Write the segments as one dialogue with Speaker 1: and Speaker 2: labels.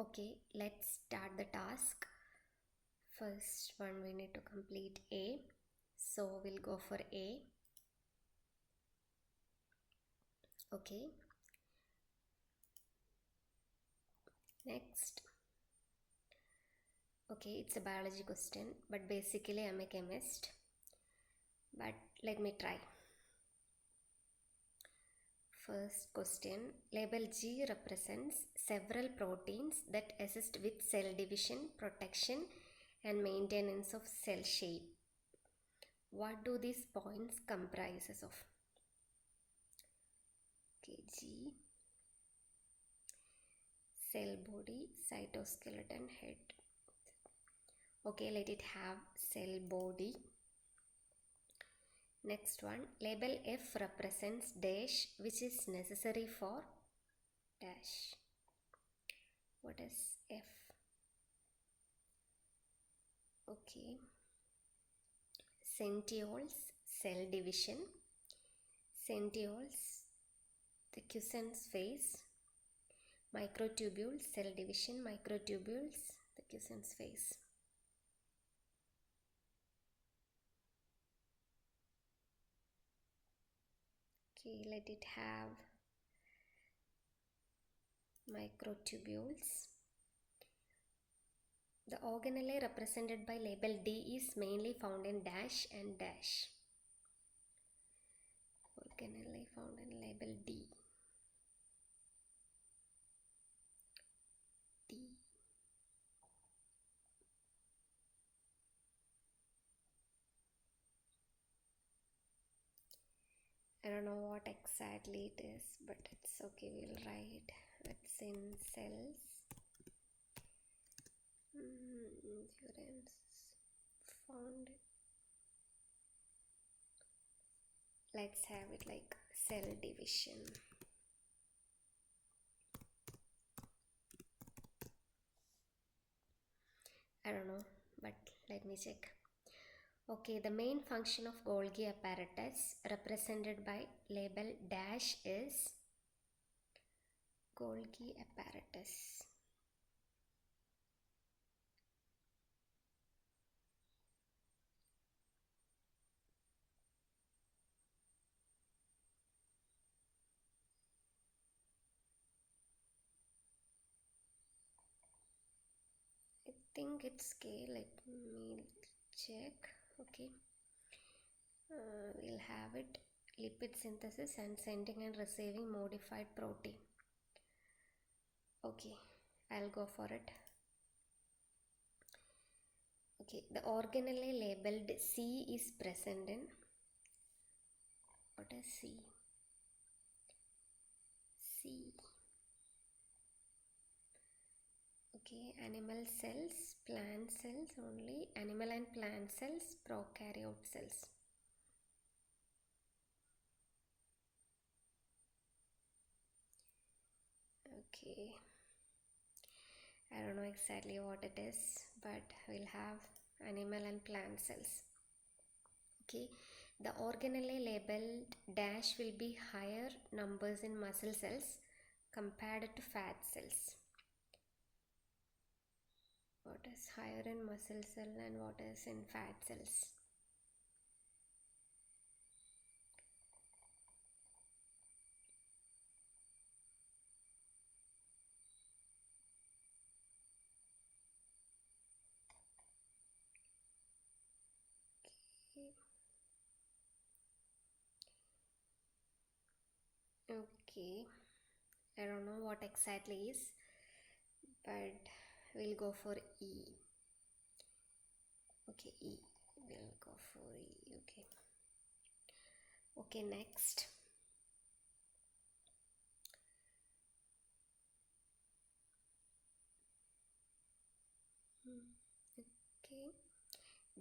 Speaker 1: Okay, let's start the task. First one we need to complete A. So we'll go for A. Okay. Next. Okay, it's a biology question, but basically I'm a chemist. But let me try. First question, label G represents several proteins that assist with cell division, protection and maintenance of cell shape. What do these points comprises of? Okay, G, cell body, cytoskeleton, head. Okay, let it have cell body. Next one, label F represents dash, which is necessary for dash. What is F? Okay. Centrioles, cell division. Centrioles, the quiescence phase. Microtubules, cell division. Microtubules, the quiescence phase. Okay, let it have microtubules. The organelle represented by label D is mainly found in dash and dash. Organelle found in label D. D. I don't know what exactly it is, but it's okay, we'll write. It's in cells. Endurance found. Let's have it like cell division. I don't know, but let me check. Okay, the main function of Golgi apparatus represented by label dash is Golgi apparatus. I think it's K. Let me check. Okay. We'll have it lipid synthesis and sending and receiving modified protein. Okay, I'll go for it. Okay, the organelle labeled C is present in. What is C? C. Okay, animal cells, plant cells only, animal and plant cells, prokaryote cells. Okay, I don't know exactly what it is, but we'll have animal and plant cells. Okay, the organelle labeled dash will be higher numbers in muscle cells compared to fat cells. What is higher in muscle cell and what is in fat cells? Okay, I don't know what exactly is, but we'll go for E. Okay, E. We'll go for E. Okay. Okay, next. Okay.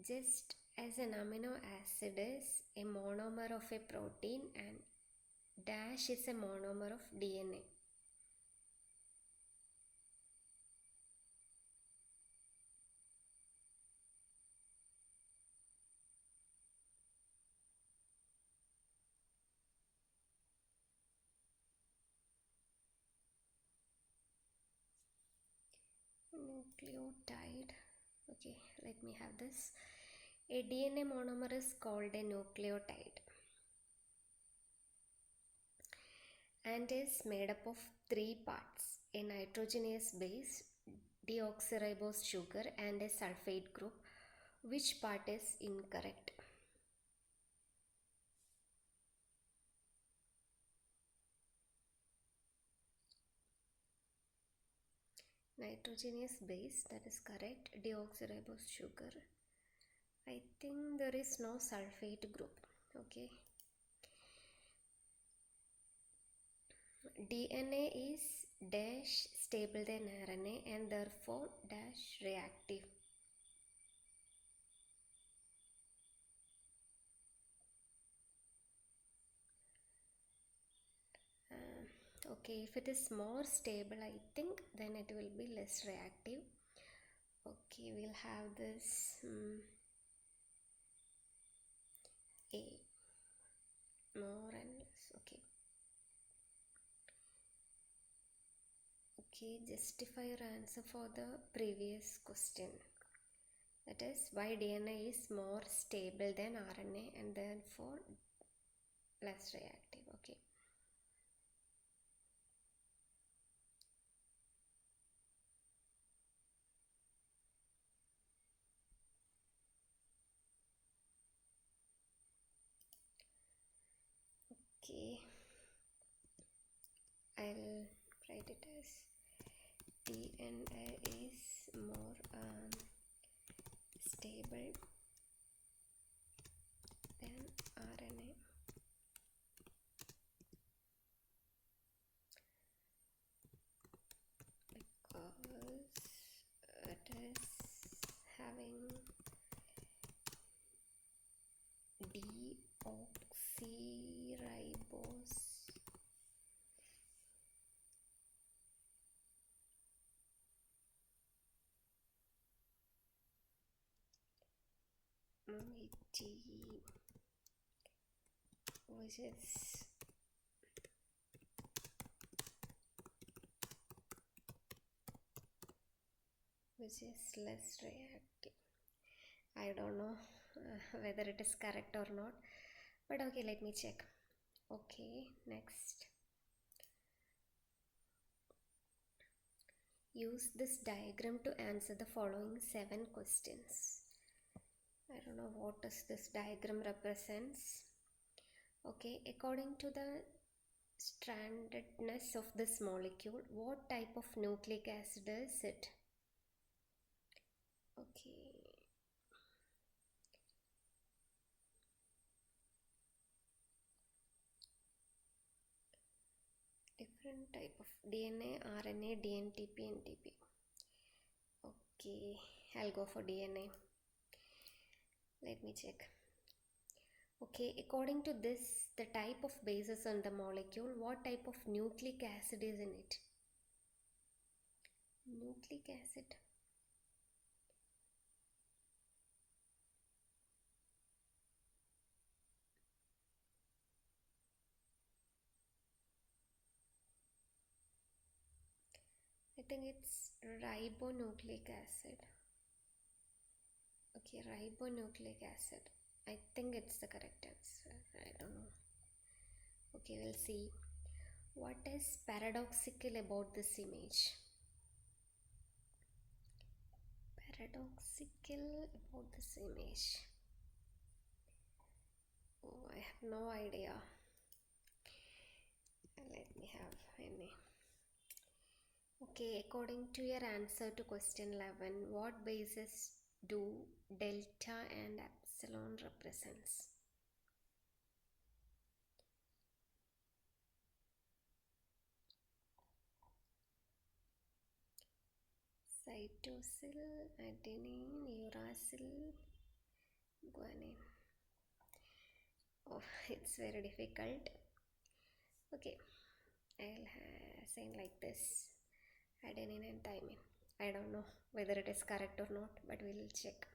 Speaker 1: Just as an amino acid is a monomer of a protein and dash is a monomer of DNA. nucleotide. Okay, let me have this. A DNA monomer is called a nucleotide and is made up of three parts: a nitrogenous base, deoxyribose sugar, and a sulfate group. Which part is incorrect? Nitrogenous base, that is correct. Deoxyribose sugar. I think there is no sulfate group. Okay. DNA is dash stable than RNA and therefore dash reactive. Okay, if it is more stable, I think then it will be less reactive. Okay, we'll have this A, more and less. Okay. Okay, justify your answer for the previous question. That is, why DNA is more stable than RNA and therefore less reactive. Okay. Okay, I'll write it as DNA is more stable than RNA because it is having deoxyribose moiety, which is less reactive. I don't know whether it is correct or not, but okay, let me check. Okay, next. Use this diagram to answer the following 7 questions. I don't know what does this diagram represents. Okay, according to the strandedness of this molecule, what type of nucleic acid is it? Okay. Different type of DNA, RNA, DNTP, NTP. Okay, I'll go for DNA. Let me check. Okay, according to this, the type of bases on the molecule, what type of nucleic acid is in it? Nucleic acid. I think it's ribonucleic acid. Okay, ribonucleic acid. I think it's the correct answer. I don't know. Okay, we'll see. What is paradoxical about this image? Paradoxical about this image. Oh, I have no idea. Let me have any. Okay, according to your answer to question 11, what bases do delta and epsilon represents? Cytosine, adenine, uracil, guanine. Oh, it's very difficult. Okay, I'll say like this: adenine and thymine. I don't know whether it is correct or not, but we will check.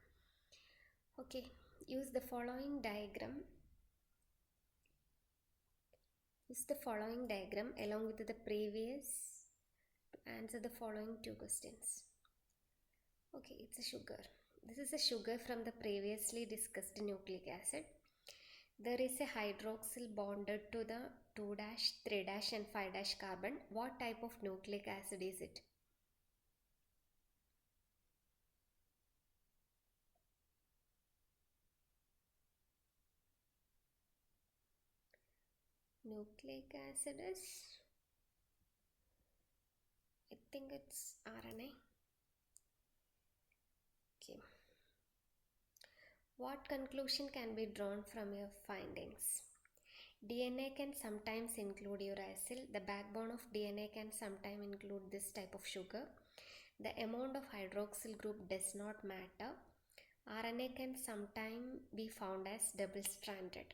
Speaker 1: Okay, use the following diagram. Use the following diagram along with the previous to answer the following 2 questions. Okay, it's a sugar. This is a sugar from the previously discussed nucleic acid. There is a hydroxyl bonded to the 2 dash, 3 dash and 5 dash carbon. What type of nucleic acid is it? Nucleic acid is, I think it's RNA. Okay. What conclusion can be drawn from your findings? DNA can sometimes include uracil. The backbone of DNA can sometimes include this type of sugar. The amount of hydroxyl group does not matter. RNA can sometimes be found as double-stranded.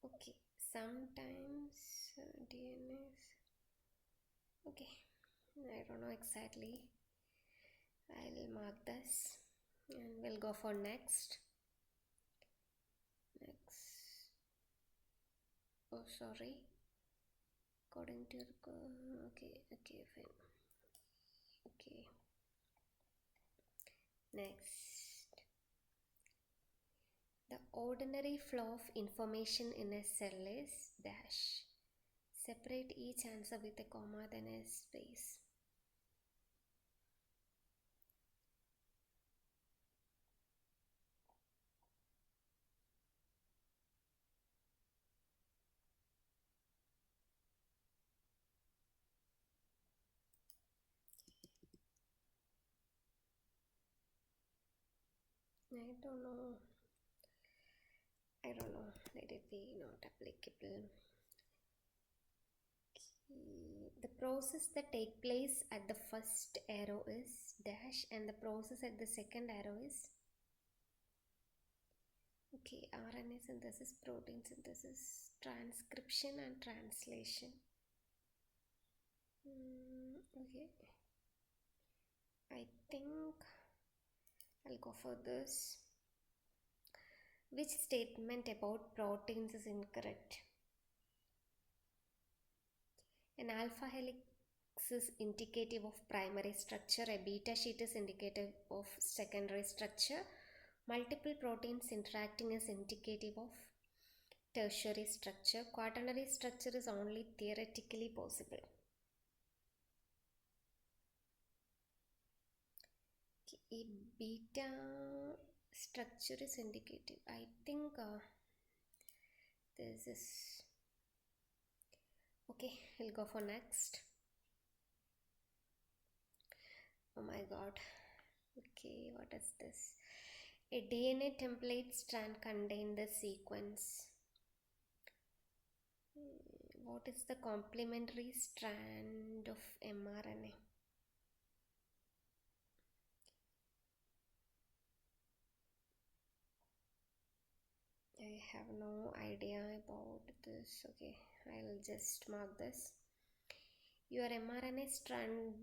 Speaker 1: Okay, sometimes DNA is... Okay, I don't know exactly. I'll mark this and we'll go for next. Next. Oh, sorry. According to your... Okay, fine. Okay. Next. The ordinary flow of information in a cell is dash. Separate each answer with a comma then a space. I don't know. Let it be not applicable. The process that take place at the first arrow is dash and the process at the second arrow is okay, RNA synthesis, protein synthesis, transcription and translation. Okay, I think I'll go for this. Which statement about proteins is incorrect? An alpha helix is indicative of primary structure, a beta sheet is indicative of secondary structure, multiple proteins interacting is indicative of tertiary structure, quaternary structure is only theoretically possible. A beta structure is indicative. I think this is okay. We'll go for next. Oh my god. Okay, what is this? A DNA template strand contains the sequence. What is the complementary strand of mRNA? I have no idea about this. Okay, I'll just mark this. Your mRNA strand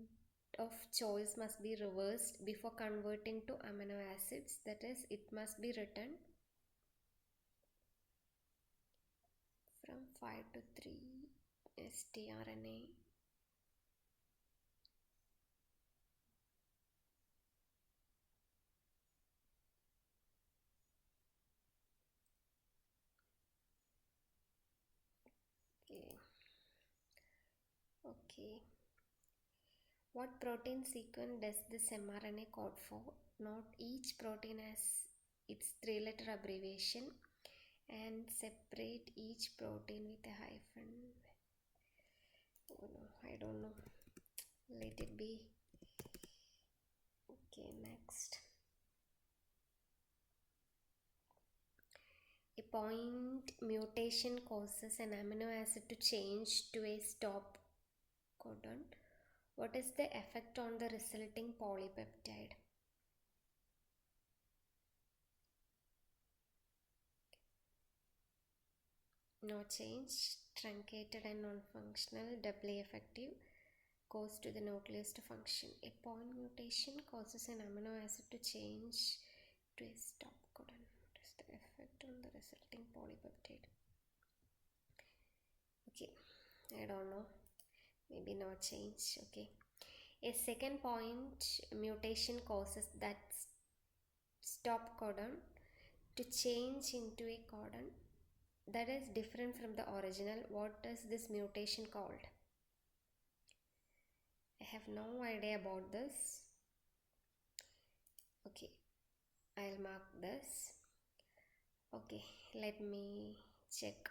Speaker 1: of choice must be reversed before converting to amino acids. That is, it must be written from 5 to 3 strRNA. Okay. What protein sequence does this mRNA code for? Not each protein has its 3-letter abbreviation and separate each protein with a hyphen. Oh no, I don't know. Let it be. Okay, next. A point mutation causes an amino acid to change to a stop codon. What is the effect on the resulting polypeptide? No change, truncated and non-functional, doubly effective, goes to the nucleus to function. A point mutation causes an amino acid to change to a stop codon. What is the effect on the resulting polypeptide? Okay, I don't know, maybe not change. Okay, a second point mutation causes that stop codon to change into a codon that is different from the original. What is this mutation called? I have no idea about this. Okay, I'll mark this. Okay, let me check.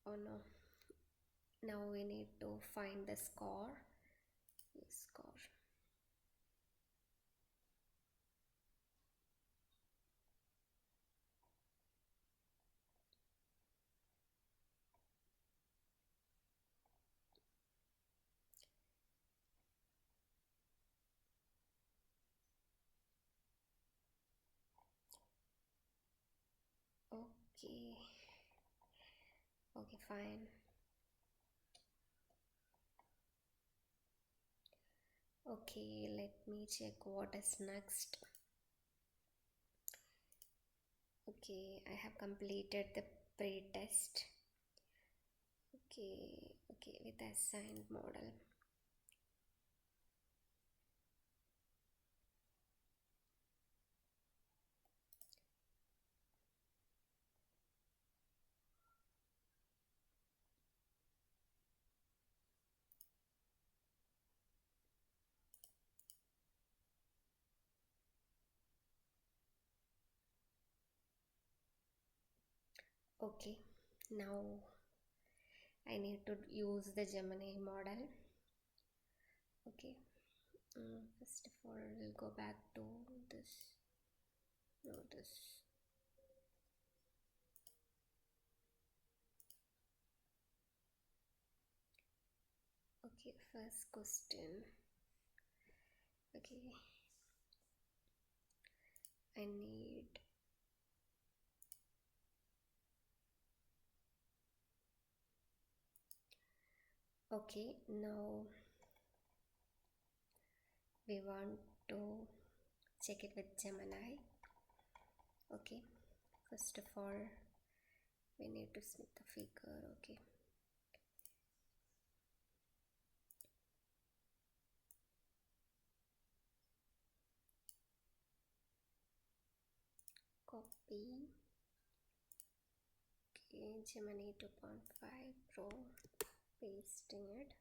Speaker 1: Oh no, now we need to find the score. Score. Okay, okay, fine. Okay, let me check what is next. Okay, I have completed the pre-test. Okay, with assigned model. Okay, now I need to use the Gemini model. Okay, first of all, we'll go back to this. No, this. Okay, first question. Okay, I need. Okay, now we want to check it with Gemini. Okay, first of all, we need to submit the figure. Okay, copy. Okay, Gemini 2.5 Pro, pasting it.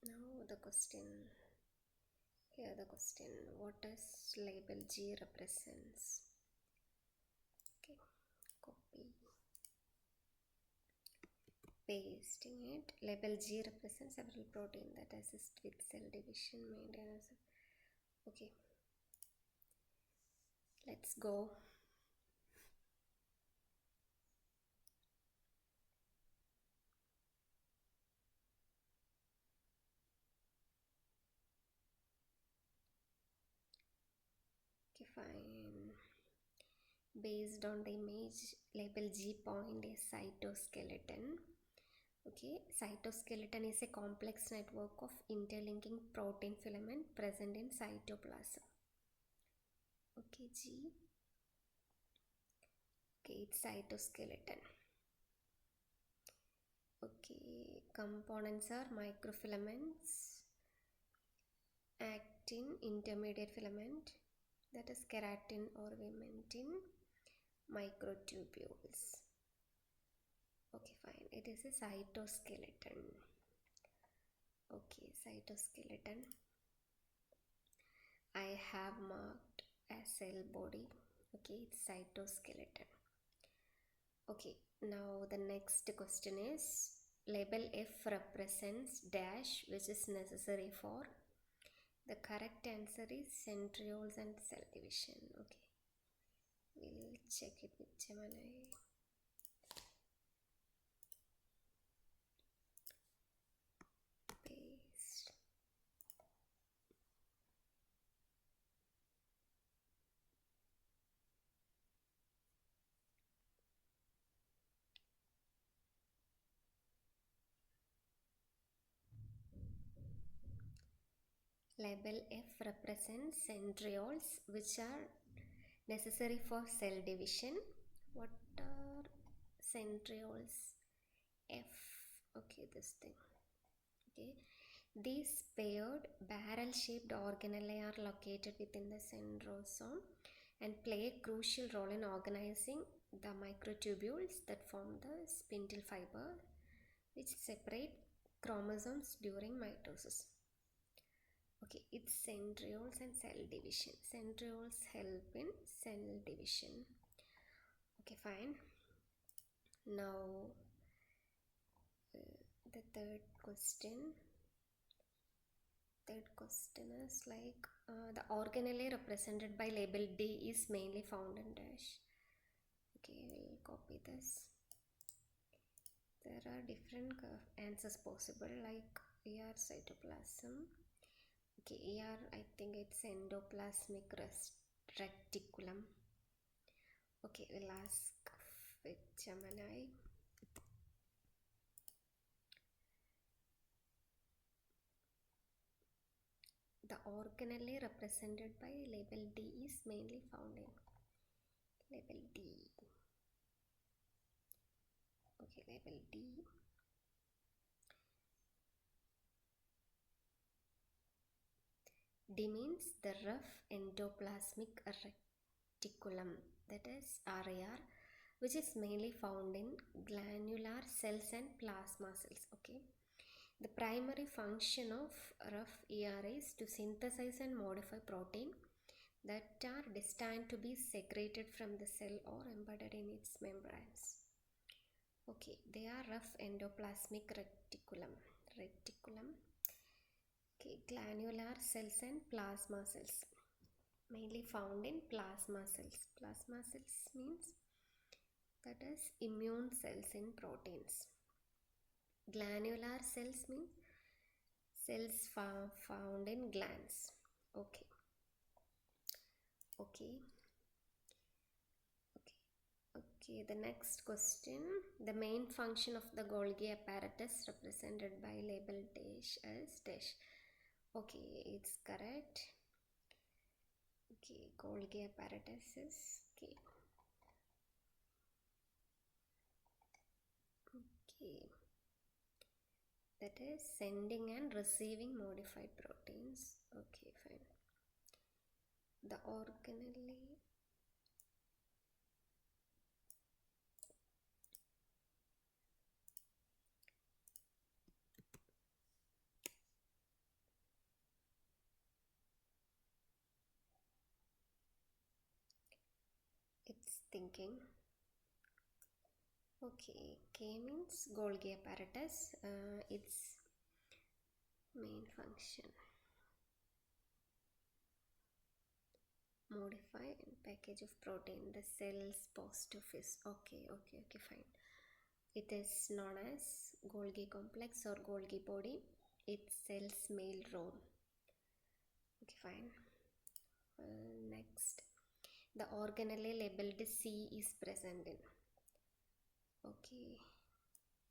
Speaker 1: Now the question. Here the question, what does label G represents? Okay, copy, pasting it. Label G represents several proteins that assist with cell division, maintenance. Okay, let's go. Okay, fine. Based on the image, label G point is cytoskeleton. Okay, cytoskeleton is a complex network of interlinking protein filament present in cytoplasm. Okay, G. Okay, it's cytoskeleton. Okay, components are microfilaments, actin, intermediate filament, that is keratin or vimentin, microtubules. Okay, fine. It is a cytoskeleton. Okay, cytoskeleton. I have marked as cell body. Okay, it's cytoskeleton. Okay, now the next question is label F represents dash, which is necessary for. The correct answer is centrioles and cell division. Okay, we'll check it with Gemini. Paste. Label F represents centrioles, which are necessary for cell division. What are centrioles? F. Okay, this thing. Okay, these paired barrel-shaped organelles are located within the centrosome and play a crucial role in organizing the microtubules that form the spindle fiber which separate chromosomes during mitosis. Okay, it's centrioles and cell division. Centrioles help in cell division. Okay, fine. Now the third question is like the organelle represented by label D is mainly found in dash. Okay, we'll copy this. There are different answers possible, like ER cytoplasm. Okay, ER, I think it's endoplasmic reticulum. Okay, we'll ask with Gemini. The organelle represented by label D is mainly found in label D. Okay, label D. D means the rough endoplasmic reticulum, that is RAR, which is mainly found in glandular cells and plasma cells. Okay, the primary function of rough ER is to synthesize and modify protein that are destined to be secreted from the cell or embedded in its membranes. Okay, they are rough endoplasmic reticulum. Okay, glandular cells and plasma cells, mainly found in plasma cells. Plasma cells means that is immune cells in proteins. Glandular cells means cells found in glands. Okay. The next question. The main function of the Golgi apparatus represented by label dash is dash. Okay, it's correct. Okay, Golgi apparatus is okay. That is sending and receiving modified proteins. Okay, fine. The organelle. It's thinking. Okay, K means Golgi apparatus. Its main function: modify and package of protein the cell's postophysis. Okay, fine. It is known as Golgi complex or Golgi body. Its cell's mail room. Okay, fine. Next, the organelle labeled C is present in. Okay,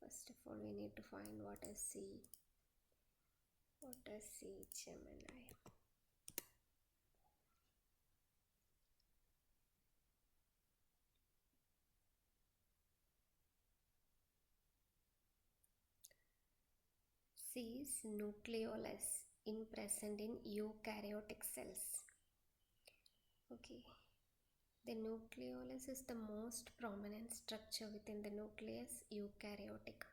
Speaker 1: first of all we need to find what is C. What is C, Gemini? C is nucleolus present in eukaryotic cells. Okay, the nucleolus is the most prominent structure within the nucleus eukaryotic.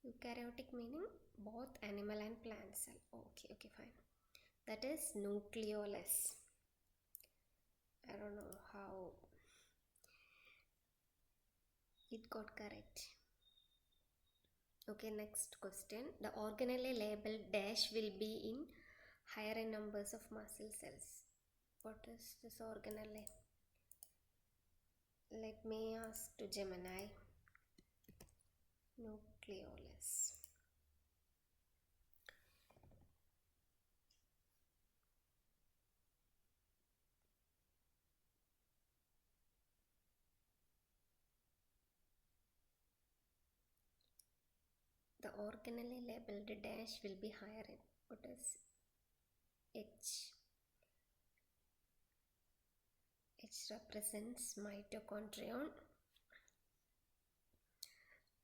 Speaker 1: Eukaryotic meaning both animal and plant cell. Okay, fine. That is nucleolus. I don't know how it got correct. Okay, next question. The organelle labeled dash will be in higher numbers of muscle cells. What is this organelle? Let me ask to Gemini. Nucleolus. The organelle labeled dash will be higher in. What is H? which represents mitochondrion,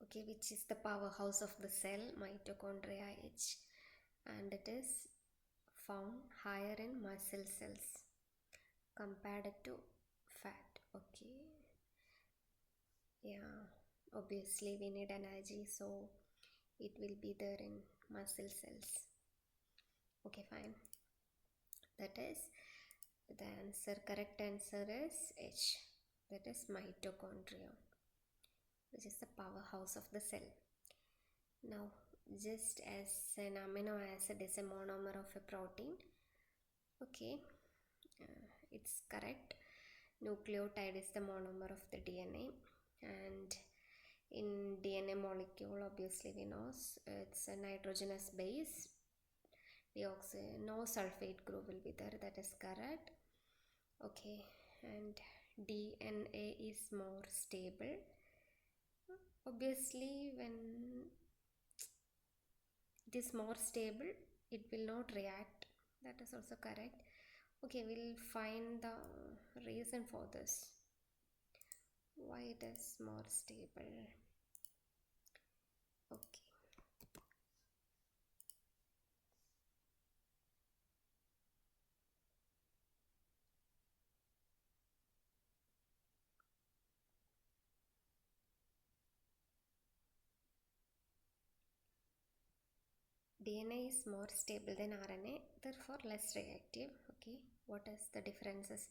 Speaker 1: okay, which is the powerhouse of the cell, mitochondria H, and it is found higher in muscle cells compared to fat. Okay, yeah, obviously we need energy, so it will be there in muscle cells. Okay, fine. That is the answer. Correct answer is H, that is mitochondria, which is the powerhouse of the cell. Now, just as an amino acid is a monomer of a protein, okay, it's correct. Nucleotide is the monomer of the DNA, and in DNA molecule, obviously we know it's a nitrogenous base. No sulfate group will be there, that is correct. Okay, and DNA is more stable. Obviously, when it is more stable, it will not react, that is also correct. Okay, we'll find the reason for this, why it is more stable. Okay, DNA is more stable than RNA, therefore less reactive. Okay, what is the differences?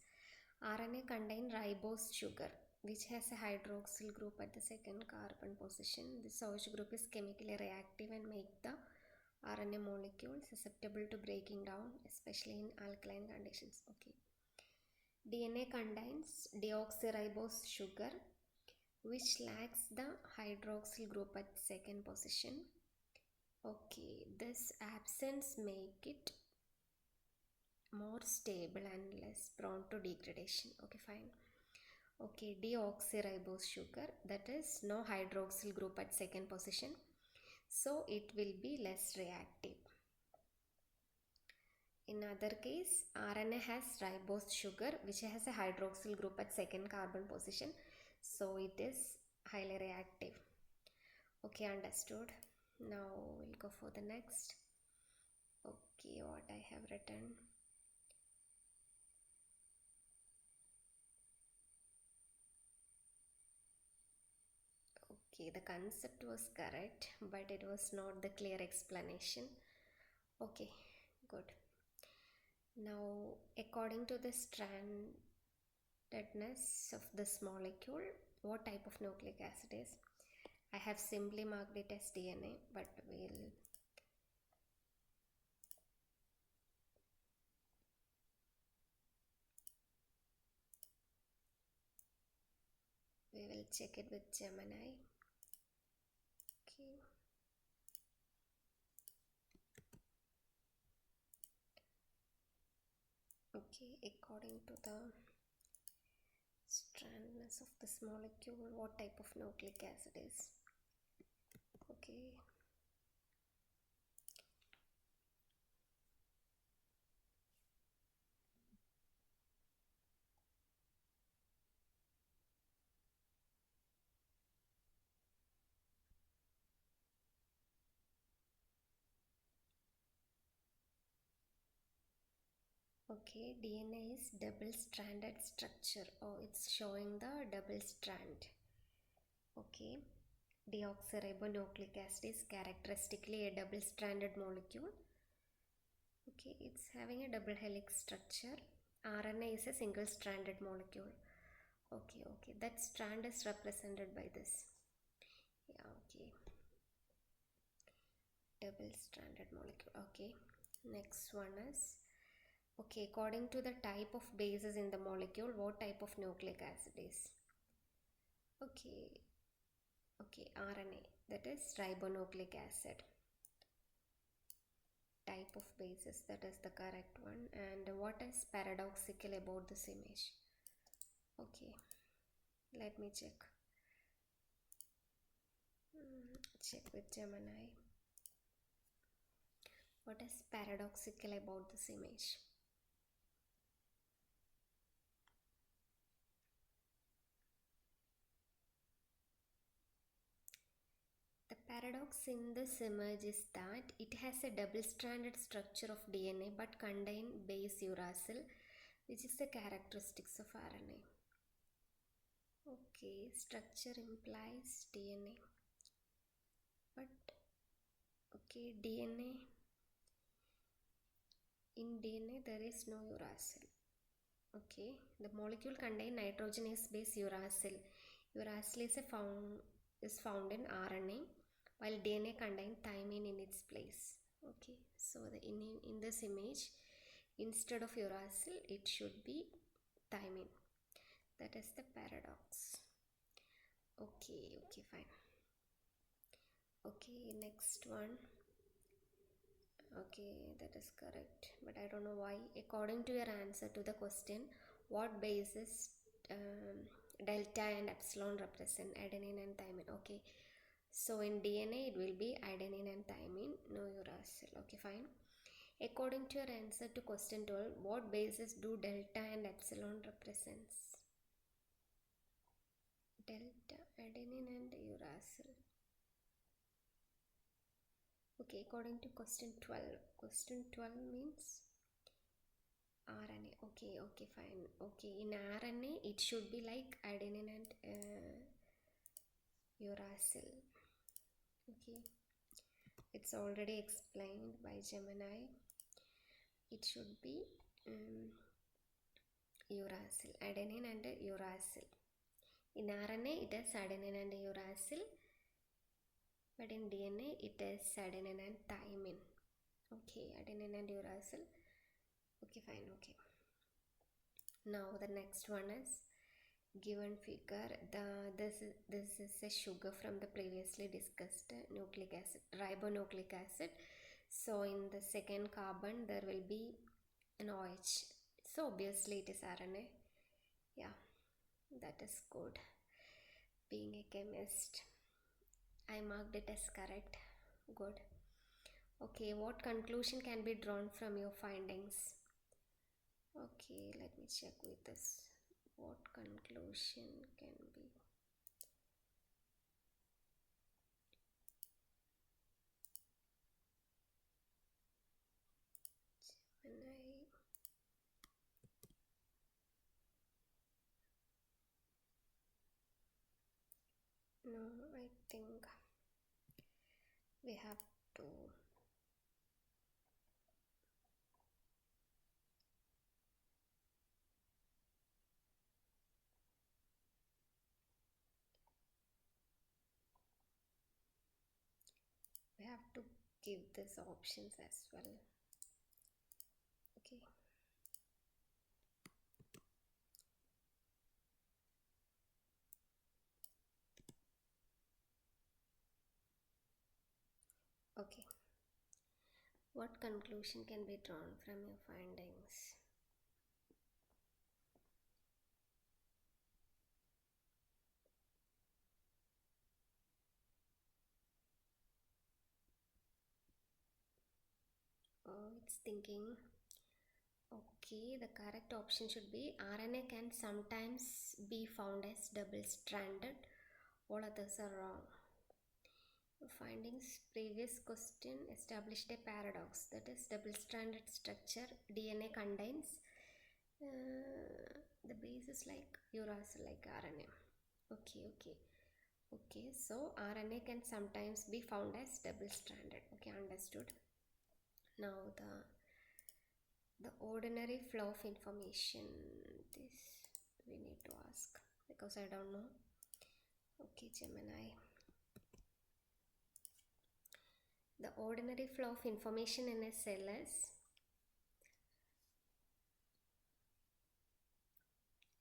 Speaker 1: RNA contain ribose sugar, which has a hydroxyl group at the second carbon position. This OH group is chemically reactive and make the RNA molecule susceptible to breaking down, especially in alkaline conditions. Okay. DNA contains deoxyribose sugar, which lacks the hydroxyl group at second position. Okay, this absence make it more stable and less prone to degradation. Okay, fine. Okay, deoxyribose sugar, that is no hydroxyl group at second position, so it will be less reactive. In other case, RNA has ribose sugar, which has a hydroxyl group at second carbon position, so it is highly reactive. Okay, understood. Now we'll go for the next. Okay, what I have written. Okay, the concept was correct, but it was not the clear explanation. Okay, good. Now, according to the strandedness of this molecule, what type of nucleic acid is? I have simply marked it as DNA, but we will check it with Gemini. Okay. Okay, according to the strandedness of this molecule, what type of nucleic acid is? Okay. Okay, DNA is double stranded structure. Oh, it's showing the double strand. Okay, deoxyribonucleic acid is characteristically a double stranded molecule. Okay, it's having a double helix structure. RNA is a single stranded molecule. Okay, okay, that strand is represented by this. Yeah, okay, double stranded molecule. Okay, next one is, okay, according to the type of bases in the molecule, what type of nucleic acid is? Okay, okay, RNA, that is ribonucleic acid. Type of bases, that is the correct one. And what is paradoxical about this image? Okay, let me check. Check with Gemini. What is paradoxical about this image? paradox in this image is that it has a double-stranded structure of DNA but contain base uracil, which is the characteristics of RNA. Okay, structure implies DNA, but okay, in DNA there is no uracil. Okay, the molecule contain nitrogenase base uracil. Uracil is found in RNA, while DNA contain thymine in its place. Okay, so in this image, instead of uracil, it should be thymine. That is the paradox. Okay, fine. Okay, next one. Okay, that is correct, but I don't know why. According to your answer to the question, what bases delta and epsilon represent? Adenine and thymine. Okay, so in DNA it will be adenine and thymine, no uracil. Okay, fine. According to your answer to question 12, what bases do delta and epsilon represents? Delta, adenine and uracil. Okay, according to question 12. Question 12 means RNA. Okay, fine. Okay, in RNA it should be like adenine and uracil. Okay, it's already explained by Gemini. It should be uracil, adenine and uracil. In RNA it is adenine and uracil, but in DNA it is adenine and thymine. Okay, adenine and uracil. Okay, fine. Okay, now the next one is given figure. This is a sugar from the previously discussed nucleic acid, ribonucleic acid. So in the second carbon there will be an OH, so obviously it is RNA. Yeah, that is good. Being a chemist, I marked it as correct. Good. Okay, what conclusion can be drawn from your findings? Okay, let me check with this. What conclusion can be? Gemini. No, I think we have to give these options as well. Okay, okay, what conclusion can be drawn from your findings? Oh, it's thinking. Okay, the correct option should be RNA can sometimes be found as double stranded. All others are wrong. Findings previous question established a paradox, that is double stranded structure DNA contains the base is like uracil like RNA. Okay, so RNA can sometimes be found as double stranded. Okay, understood. Now the ordinary flow of information, this we need to ask because I don't know. Okay, Gemini. The ordinary flow of information in a cell is,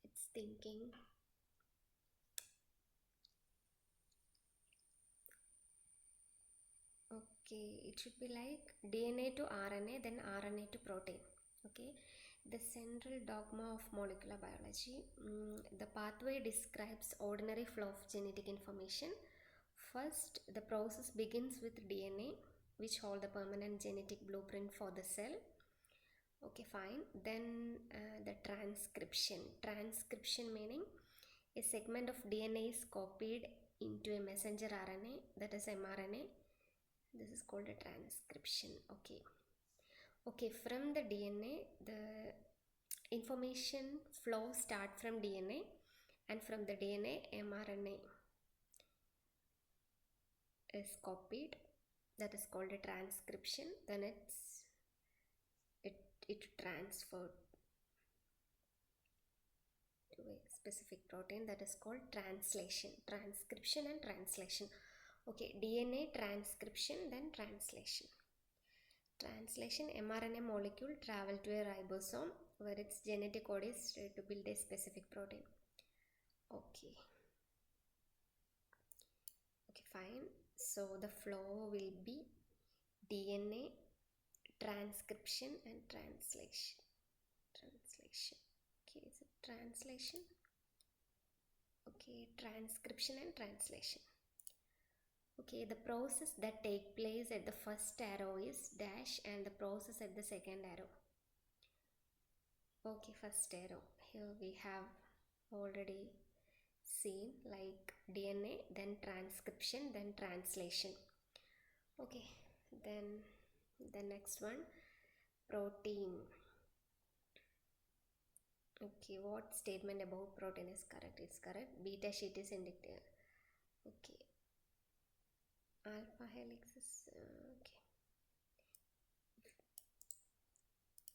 Speaker 1: it's thinking. Okay, it should be like DNA to RNA, then RNA to protein. Okay, the central dogma of molecular biology. The pathway describes ordinary flow of genetic information. First, the process begins with DNA, which hold the permanent genetic blueprint for the cell. Okay, fine. Then the transcription. Transcription meaning a segment of DNA is copied into a messenger RNA, that is mRNA. This is called a transcription. Okay, from the DNA, the information flow start from DNA, and from the DNA mRNA is copied, that is called a transcription. Then it transferred to a specific protein, that is called translation. Transcription and translation. Okay, DNA transcription, then translation. Translation, mRNA molecule travel to a ribosome where its genetic code is to build a specific protein. Okay, fine. So the flow will be DNA transcription and translation. Okay, is it translation? Okay, transcription and translation. Okay, the process that take place at the first arrow is dash, and the process at the second arrow. Okay, first arrow. Here we have already seen, like DNA, then transcription, then translation. Okay, then the next one, protein. Okay, what statement about protein is correct? It's correct. Beta sheet is indicated. Okay, alpha helix is okay.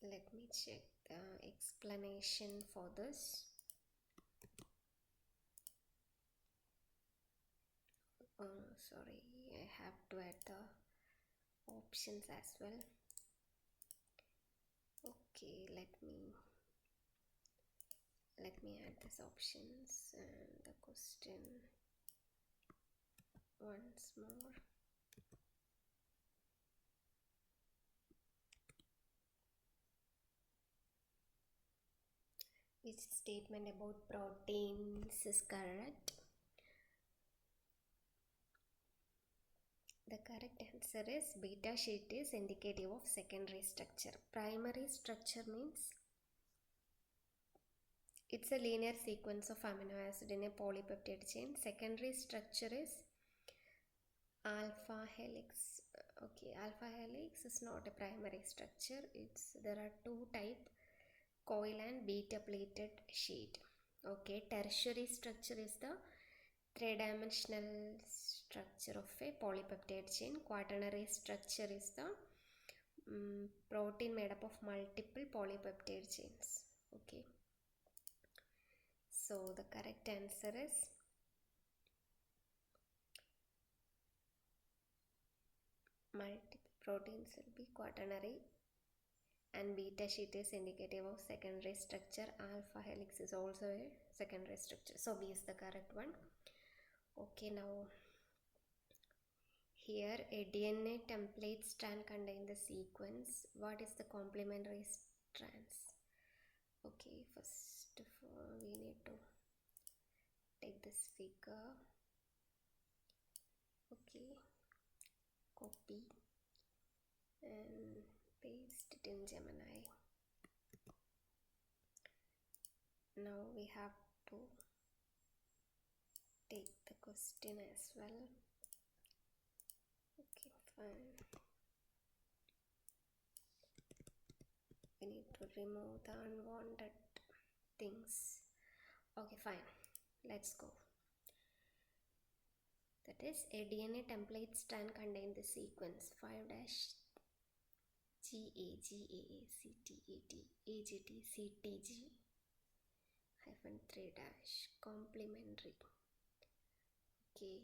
Speaker 1: Let me check the explanation for this. Sorry, I have to add the options as well. Okay, let me add these options and the question once more. Which statement about proteins is correct? The correct answer is beta sheet is indicative of secondary structure. Primary structure means it's a linear sequence of amino acid in a polypeptide chain. Secondary structure is alpha helix. Okay, alpha helix is not a primary structure. There are two types, coil and beta plated sheet. Okay, tertiary structure is the three-dimensional structure of a polypeptide chain. Quaternary structure is the protein made up of multiple polypeptide chains. Okay, so the correct answer is multiple proteins will be quaternary, and beta sheet is indicative of secondary structure. Alpha helix is also a secondary structure, so B is the correct one. Okay, now here a DNA template strand contains the sequence. What is the complementary strands? Okay, first of all we need to take this figure. Okay, copy and paste it in Gemini. Now we have to take the question as well. Okay, fine. We need to remove the unwanted things. Okay, fine. Let's go. That is, a DNA template strand contains the sequence 5' GAGAACTAT AGT hyphen 3' complementary. Okay,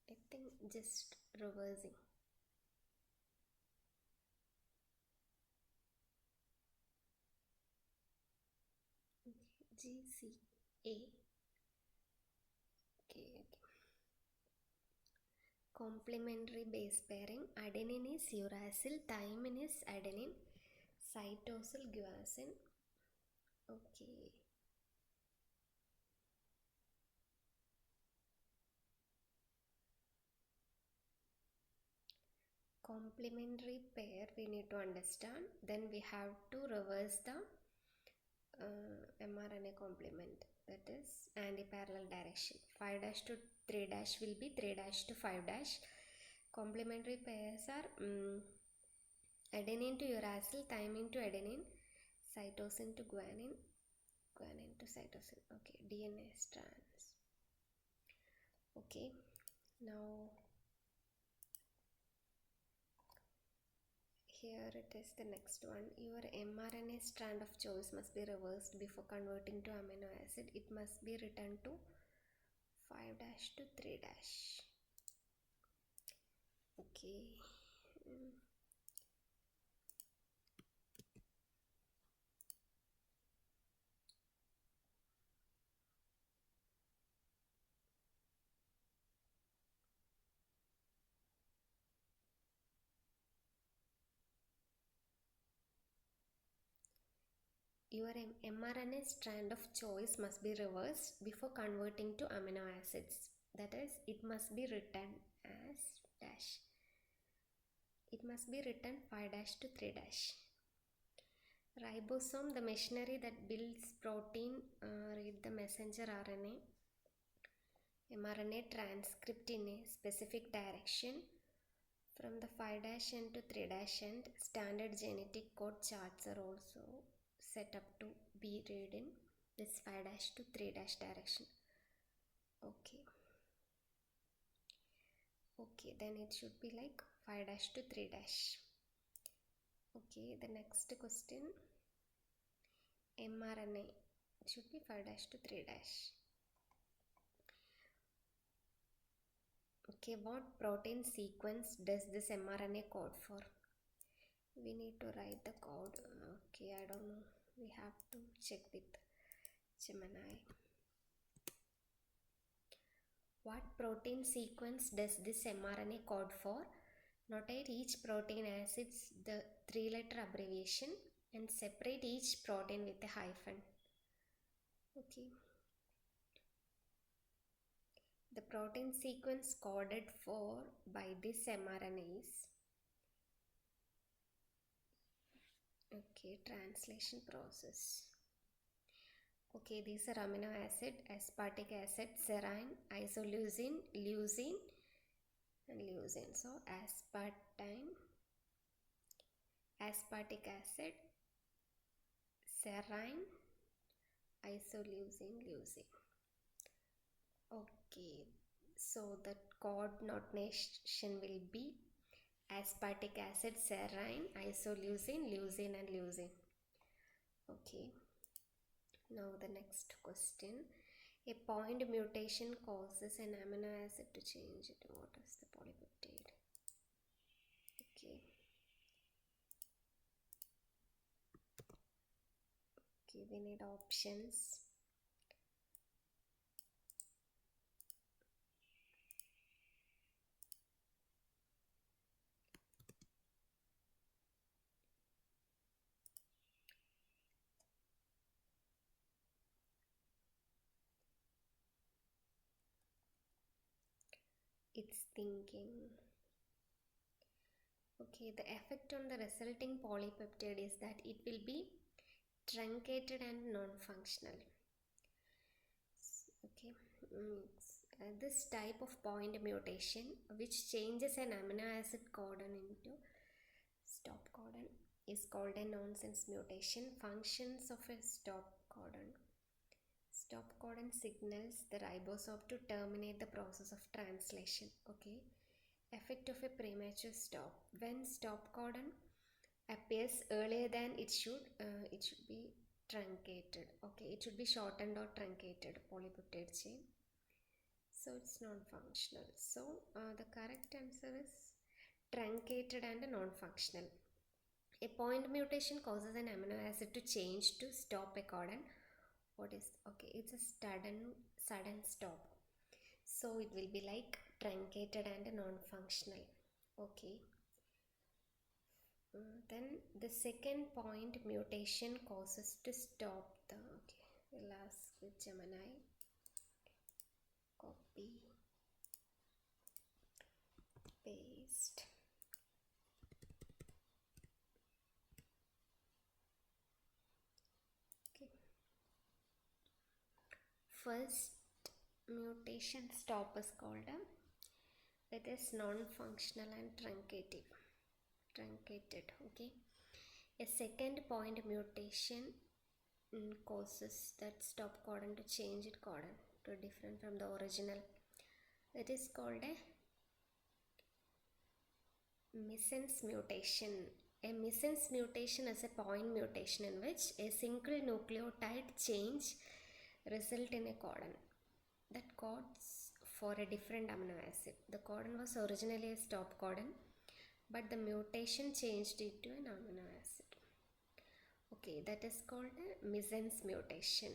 Speaker 1: I think just reversing. GCA. Okay. Complementary base pairing. Adenine is uracil, thymine is adenine, cytosol guanosine. Okay. Complementary pair we need to understand. Then we have to reverse the mRNA complement. that is anti-parallel direction. 5 dash to 3 dash will be 3 dash to 5 dash. Complementary pairs are adenine to uracil, thymine to adenine, cytosine to guanine, guanine to cytosine. Okay, DNA strands. Okay, now here it is the next one. Your mRNA strand of choice must be reversed before converting to amino acid. It must be written to 5 dash to 3 dash. Okay. Your mRNA strand of choice must be reversed before converting to amino acids. That is, it must be written as dash. It must be written 5 dash to 3 dash. Ribosome, the machinery that builds protein, read the messenger RNA, mRNA transcript in a specific direction. From the 5 dash end to 3 dash end, standard genetic code charts are also set up to be read in this 5 dash to 3 dash direction. Okay. Okay, then it should be like 5 dash to 3 dash. Okay, the next question, mRNA, it should be 5 dash to 3 dash. Okay, what protein sequence does this mRNA code for? We need to write the code. Okay, I don't know. We have to check with Gemini. What protein sequence does this mRNA code for? Notate each protein as its the 3-letter abbreviation and separate each protein with a hyphen. Okay. The protein sequence coded for by this mRNA is, okay, translation process. Okay, these are amino acid, aspartic acid, serine, isoleucine, leucine and leucine. So aspartic acid, serine, isoleucine, leucine. Okay, so the code notation will be aspartic acid, serine, isoleucine, leucine and leucine. Okay. Now the next question. A point mutation causes an amino acid to change it. What is the polypeptide? Okay. Okay, we need options. It's thinking. Okay, the effect on the resulting polypeptide is that it will be truncated and non-functional. Okay, this type of point mutation which changes an amino acid codon into stop codon is called a nonsense mutation. Functions of a stop codon. Stop codon signals the ribosome to terminate the process of translation. Okay. Effect of a premature stop. When stop codon appears earlier than it should be truncated. Okay, it should be shortened or truncated polypeptide chain. So it's non-functional. So the correct answer is truncated and non-functional. A point mutation causes an amino acid to change to stop a codon. What is, okay, it's a sudden stop. So it will be like truncated and non-functional. Okay. Then the second point mutation causes to stop the, okay, we'll ask with Gemini. Copy, paste. Okay. first mutation stop is called it is non-functional and truncated. Okay, a second point mutation causes that stop codon to change its codon to different from the original. It is called a missense mutation. A missense mutation is a point mutation in which a single nucleotide change result in a codon that codes for a different amino acid. The codon was originally a stop codon, but the mutation changed it to an amino acid. Okay, that is called a missense mutation.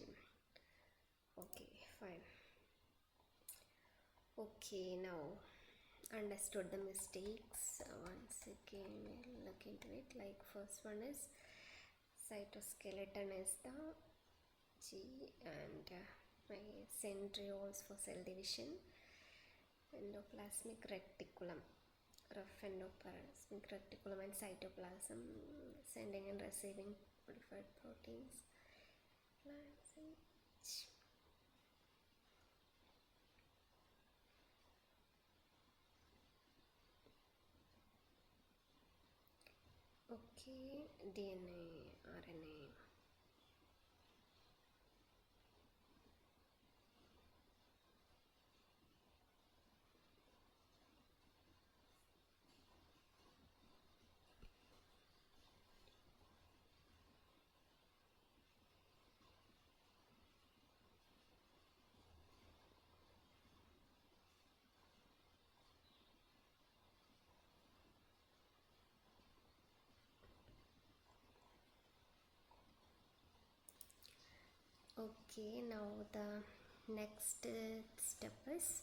Speaker 1: Okay, fine. Okay, now understood the mistakes. Once again we'll look into it. Like first one is cytoskeleton is the G, and my centrioles for cell division, endoplasmic reticulum, rough endoplasmic reticulum, and cytoplasm, sending and receiving modified proteins, plants and okay, DNA, RNA. Okay, now the next step is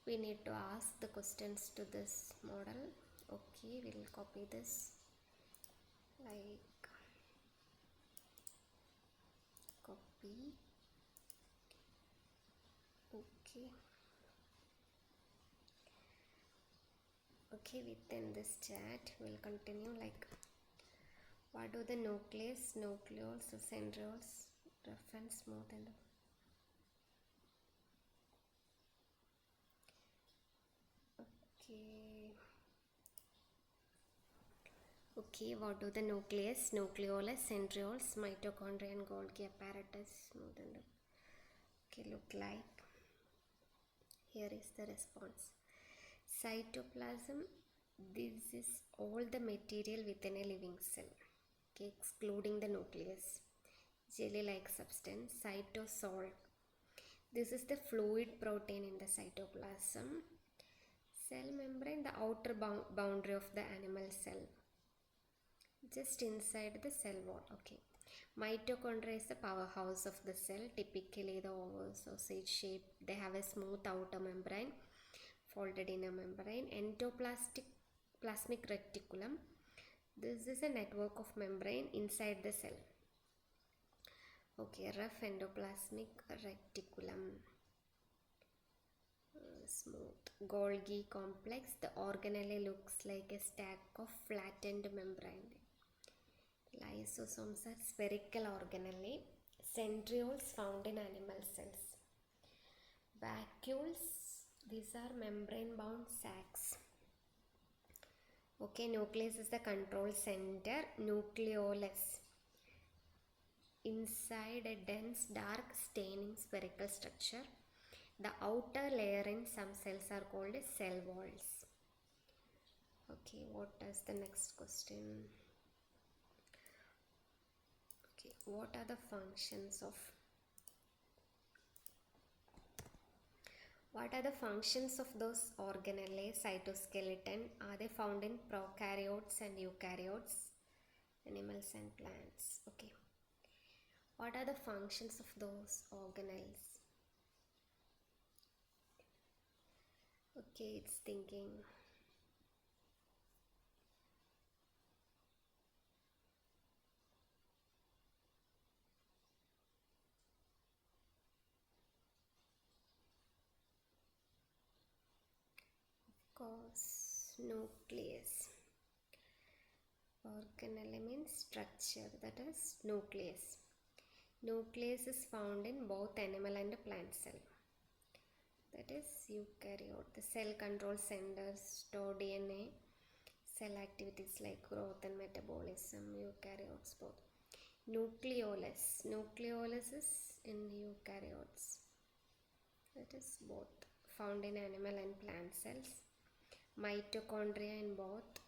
Speaker 1: we need to ask the questions to this model. Okay, we'll copy this like copy. Okay, within this chat we'll continue like what do the nucleus, nucleoles, centrioles, rough and smooth and okay, what do the nucleus, nucleolus, centrioles, mitochondria and Golgi apparatus, smooth and okay look like? Here is the response. Cytoplasm, this is all the material within a living cell, okay, excluding the nucleus, jelly-like substance. Cytosol, this is the fluid protein in the cytoplasm. Cell membrane, the outer boundary of the animal cell, just inside the cell wall. Okay, mitochondria is the powerhouse of the cell, typically the oval sausage shape. They have a smooth outer membrane folded in a membrane. Endoplasmic reticulum, this is a network of membrane inside the cell. Okay, rough endoplasmic reticulum, smooth. Golgi complex, the organelle looks like a stack of flattened membrane. Lysosomes are spherical organelle. Centrioles found in animal cells. Vacuoles, these are membrane bound sacs. Okay, nucleus is the control center. Nucleolus, inside a dense dark staining spherical structure. The outer layer in some cells are called cell walls. Okay, what is the next question? Okay, what are the functions of those organelle, cytoskeleton? Are they found in prokaryotes and eukaryotes, animals and plants? Okay, what are the functions of those organelles? Okay, it's thinking. Of course, nucleus. Organelle means structure, that is nucleus. Nucleus is found in both animal and plant cell. That is eukaryote. The cell control centers store DNA. Cell activities like growth and metabolism. Eukaryotes both. Nucleolus. Nucleolus is in eukaryotes. That is both found in animal and plant cells. Mitochondria in both.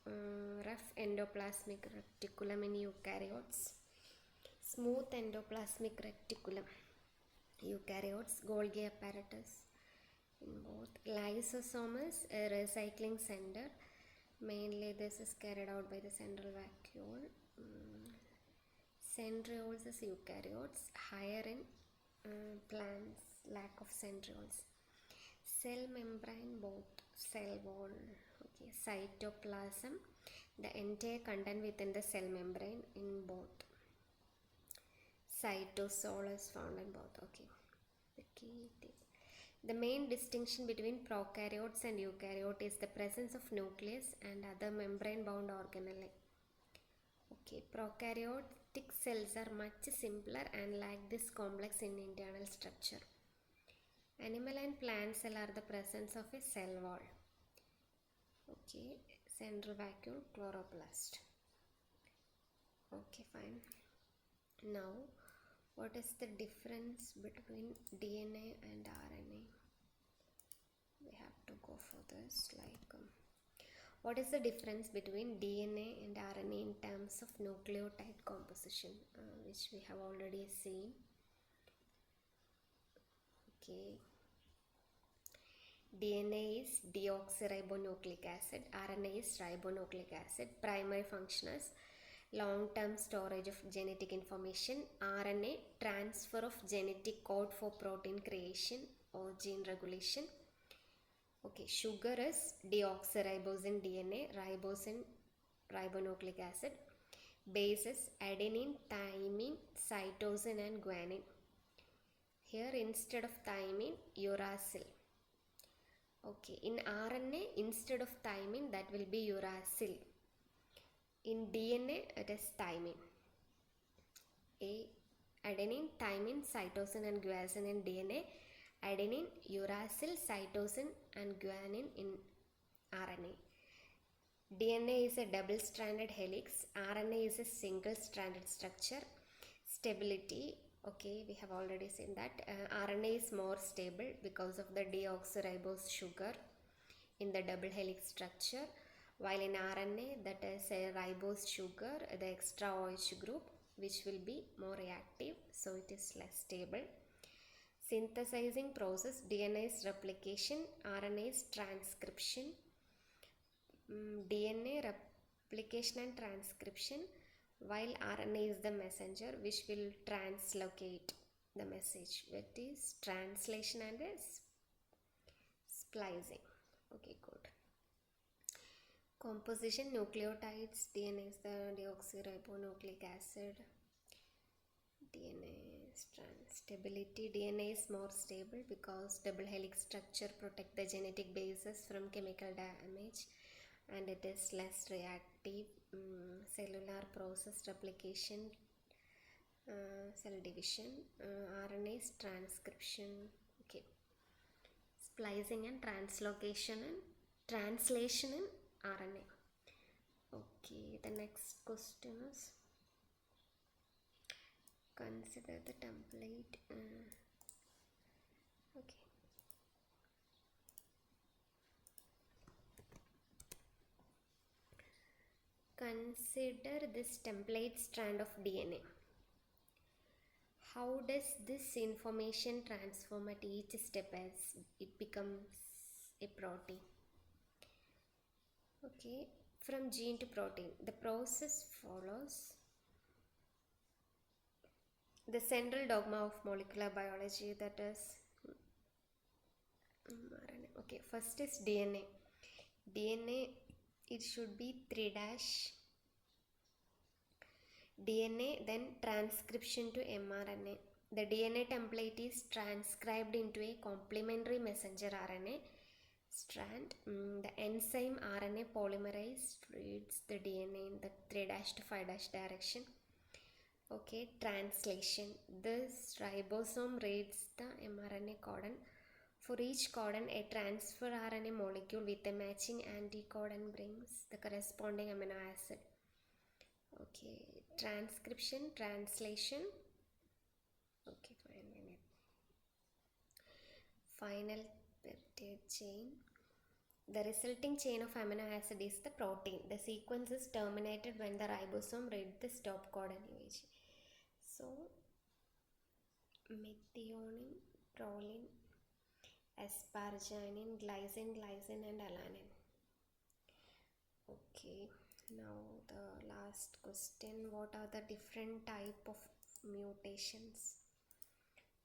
Speaker 1: Rough endoplasmic reticulum in eukaryotes. Smooth endoplasmic reticulum. Eukaryotes. Golgi apparatus in both. Lysosome is a recycling center. Mainly this is carried out by the central vacuole. Centrioles is eukaryotes. Higher in plants. Lack of centrioles. Cell membrane both. Cell wall. Okay. Cytoplasm. The entire content within the cell membrane in both. Cytosol is found in both. Okay. The key thing. The main distinction between prokaryotes and eukaryote is the presence of nucleus and other membrane-bound organelle. Okay, prokaryotic cells are much simpler and lack this complex in internal structure. Animal and plant cell are the presence of a cell wall. Okay, central vacuole, chloroplast. Okay, fine. Now, what is the difference between DNA and RNA? We have to go for this. What is the difference between DNA and RNA in terms of nucleotide composition, which we have already seen. Okay. DNA is deoxyribonucleic acid. RNA is ribonucleic acid. Primary function is long-term storage of genetic information. RNA, transfer of genetic code for protein creation or gene regulation. Okay, sugar is deoxyribose in DNA, ribose in ribonucleic acid. Base is adenine, thymine, cytosine and guanine. Here instead of thymine, uracil. Okay, in RNA instead of thymine that will be uracil. In DNA it is thymine. Adenine, thymine, cytosine and guanine in DNA. Adenine, uracil, cytosine and guanine in RNA. DNA is a double-stranded helix. RNA is a single-stranded structure. Stability, okay, we have already seen that. RNA is more stable because of the deoxyribose sugar in the double helix structure. While in RNA, that is a ribose sugar, the extra OH group, which will be more reactive, so it is less stable. Synthesizing process, DNA is replication, RNA is transcription. DNA replication and transcription, while RNA is the messenger which will translocate the message, that is translation and splicing. Okay, good. Composition, nucleotides, DNA is the deoxyribonucleic acid. DNA is stability. DNA is more stable because double helix structure protect the genetic bases from chemical damage, and it is less reactive. Cellular process, replication, cell division. RNA is transcription. Okay. Splicing and translocation and translation in RNA. Okay, the next question is, consider the template. Okay. Consider this template strand of DNA. How does this information transform at each step as it becomes a protein? Okay, from gene to protein, the process follows the central dogma of molecular biology, that is RNA. Okay, first is DNA. DNA, it should be 3' DNA, then transcription to mRNA. The DNA template is transcribed into a complementary messenger RNA strand. The enzyme RNA polymerase reads the DNA in the 3' to 5' direction. Okay, translation. This ribosome reads the mRNA codon. For each codon, a transfer RNA molecule with a matching anticodon brings the corresponding amino acid. Okay, transcription, translation. Okay, fine. Final peptide chain. The resulting chain of amino acid is the protein. The sequence is terminated when the ribosome reads the stop codon UAG. So, methionine, proline, asparagine, glycine, and alanine. Okay, now the last question. What are the different type of mutations?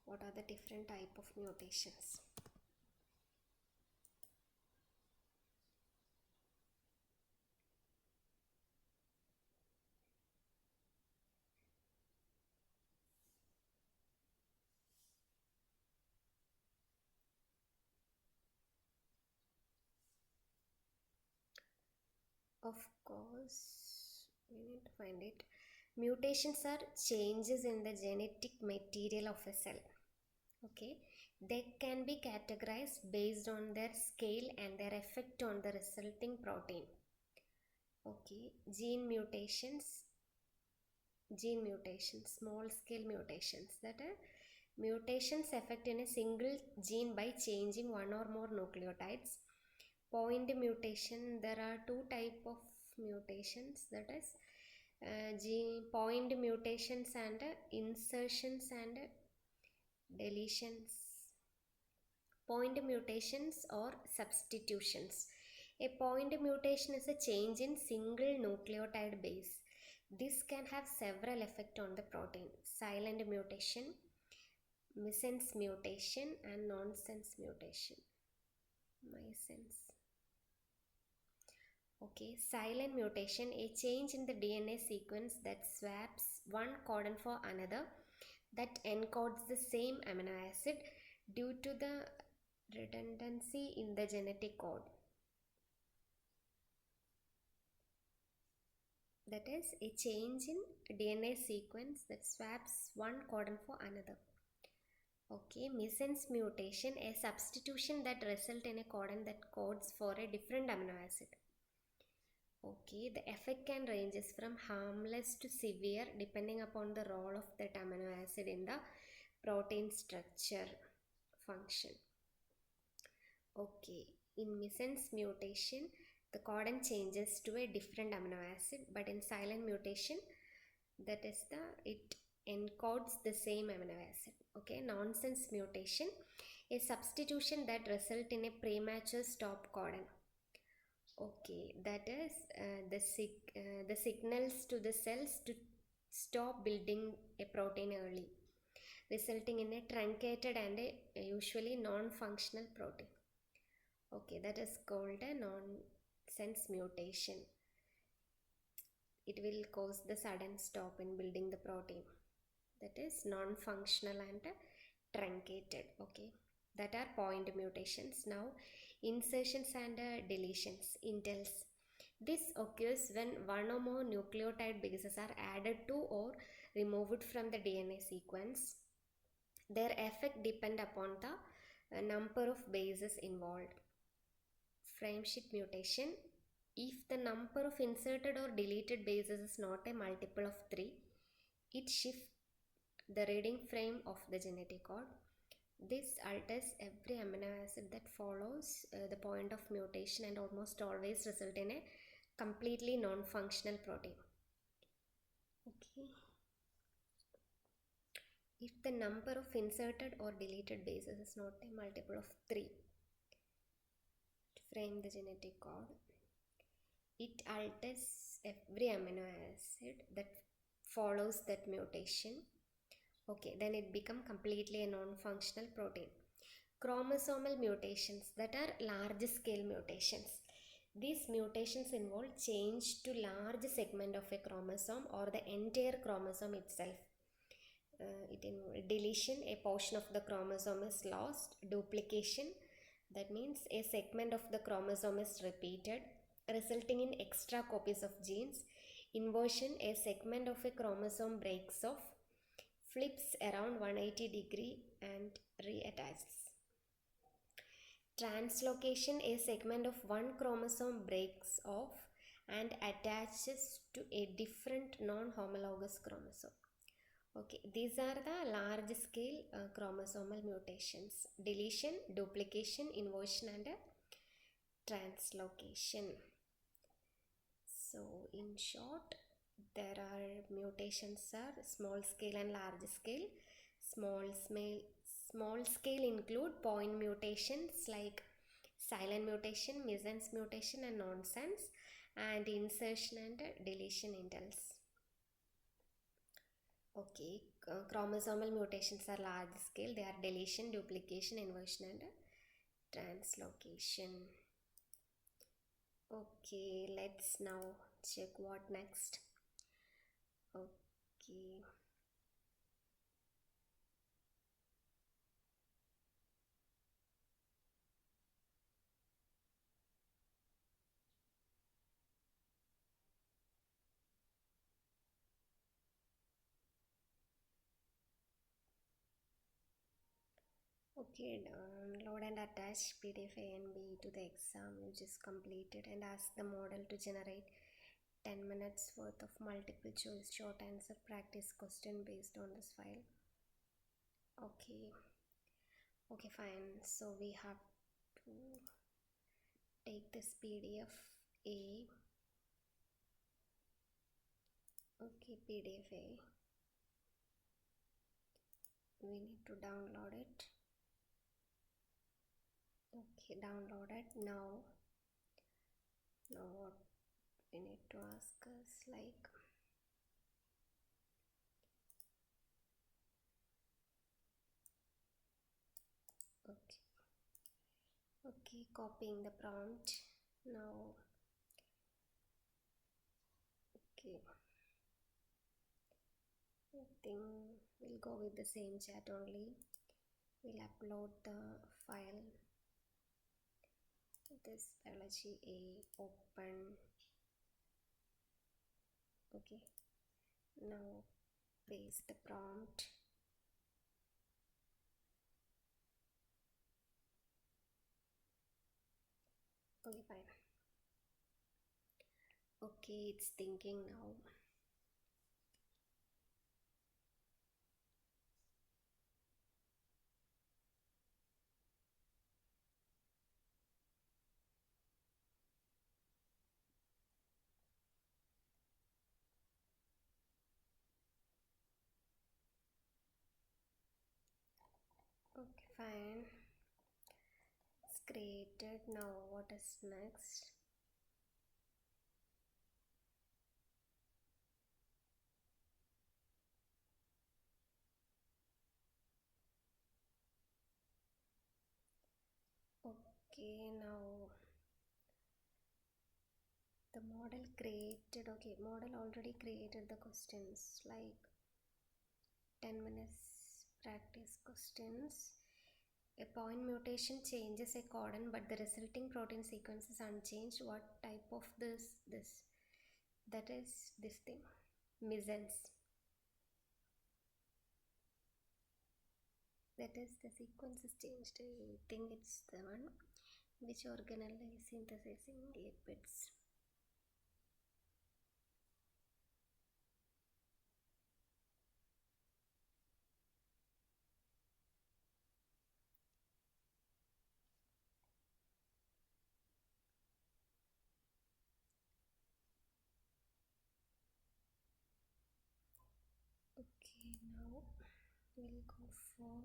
Speaker 1: What are the different type of mutations? Of course, we need to find it. Mutations are changes in the genetic material of a cell. Okay, they can be categorized based on their scale and their effect on the resulting protein. Okay, gene mutations, small scale mutations, that are mutations affect in a single gene by changing one or more nucleotides. Point mutation, there are two type of mutations, that is gene point mutations and insertions and deletions. Point mutations or substitutions. A point mutation is a change in single nucleotide base. This can have several effects on the protein. Silent mutation, missense mutation and nonsense mutation. Missense. Okay, silent mutation, a change in the DNA sequence that swaps one codon for another that encodes the same amino acid due to the redundancy in the genetic code. That is a change in DNA sequence that swaps one codon for another. Okay, missense mutation, a substitution that results in a codon that codes for a different amino acid. Okay, the effect can ranges from harmless to severe depending upon the role of that amino acid in the protein structure function. Okay, in missense mutation, the codon changes to a different amino acid, but in silent mutation, that is it encodes the same amino acid. Okay, nonsense mutation, a substitution that result in a premature stop codon. Okay, that is the signals to the cells to stop building a protein early, resulting in a truncated and a usually non-functional protein. Okay, that is called a nonsense mutation. It will cause the sudden stop in building the protein. That is non-functional and truncated. Okay, that are point mutations. Now, insertions and deletions, intels. This occurs when one or more nucleotide bases are added to or removed from the DNA sequence. Their effect depend upon the number of bases involved. Frameshift mutation. If the number of inserted or deleted bases is not a multiple of 3, it shifts the reading frame of the genetic code. This alters every amino acid that follows the point of mutation and almost always result in a completely non-functional protein. Okay. If the number of inserted or deleted bases is not a multiple of 3, to frame the genetic code, it alters every amino acid that follows that mutation. Okay, then it becomes completely a non-functional protein. Chromosomal mutations, that are large scale mutations. These mutations involve change to large segment of a chromosome or the entire chromosome itself. It involves deletion, a portion of the chromosome is lost. Duplication, that means a segment of the chromosome is repeated, resulting in extra copies of genes. Inversion, a segment of a chromosome breaks off, flips around 180 and reattaches. Translocation, a segment of one chromosome breaks off and attaches to a different non-homologous chromosome. Okay, these are the large scale chromosomal mutations: deletion, duplication, inversion and translocation. So in short, there are mutations are small scale and large scale. Small scale include point mutations like silent mutation, missense mutation and nonsense, and insertion and deletion indels. Okay, chromosomal mutations are large scale. They are deletion, duplication, inversion and translocation. Okay, let's now check what next. Okay. Okay, download and attach PDF A and B to the exam you just completed and ask the model to generate 10 minutes worth of multiple choice short answer practice question based on this file. Okay, okay, fine. So we have to take this PDF A. Okay, PDF A. We need to download it. Okay, download it. Now what we need to ask is like, okay, copying the prompt. Now, okay, I think we'll go with the same chat only. We'll upload the file. This biology A, open. Okay, now paste the prompt. Okay, fine. Okay, it's thinking now. Okay, fine. It's created. Now what is next? Okay, now the model created. Okay, model already created the questions like 10 minutes practice questions. A point mutation changes a codon but the resulting protein sequence is unchanged. What type of this? That is this thing, missense. That is, the sequence is changed. I think it's the one which organelle is synthesizing lipids. Okay, now we'll go for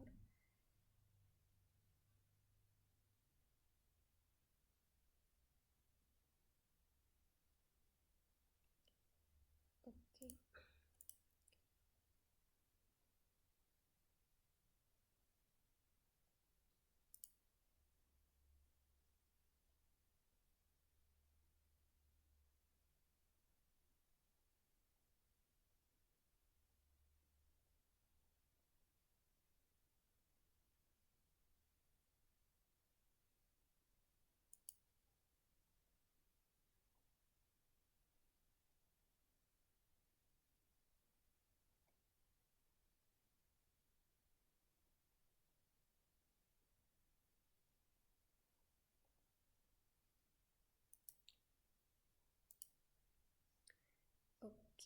Speaker 1: okay.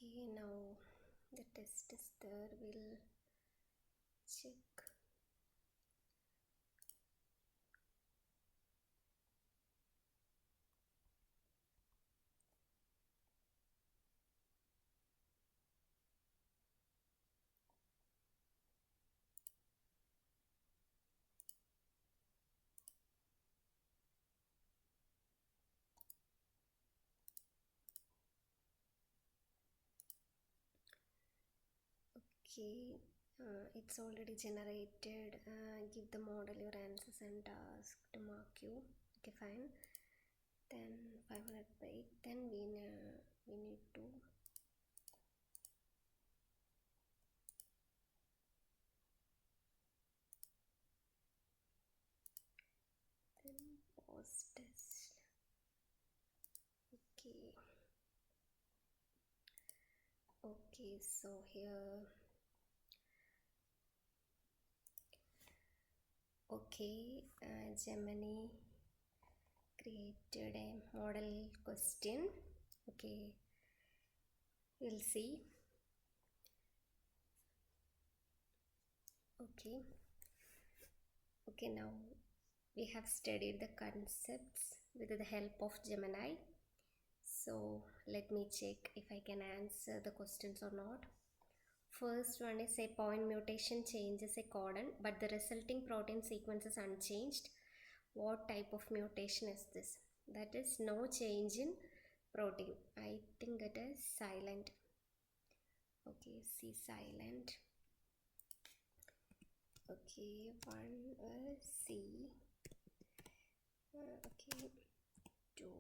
Speaker 1: Okay, now the test is there. We'll check. Okay, it's already generated. Give the model your answers and task to mark you. Okay, fine. Then 500 by 8. Then we need to then pause test. Okay. Okay, so here. Okay, Gemini created a model question. Okay, we'll see. Okay. Okay, now we have studied the concepts with the help of Gemini. So let me check if I can answer the questions or not. First one is a point mutation changes a codon, but the resulting protein sequence is unchanged. What type of mutation is this? That is no change in protein. I think it is silent. Okay, C silent. Okay, one C. Okay, two.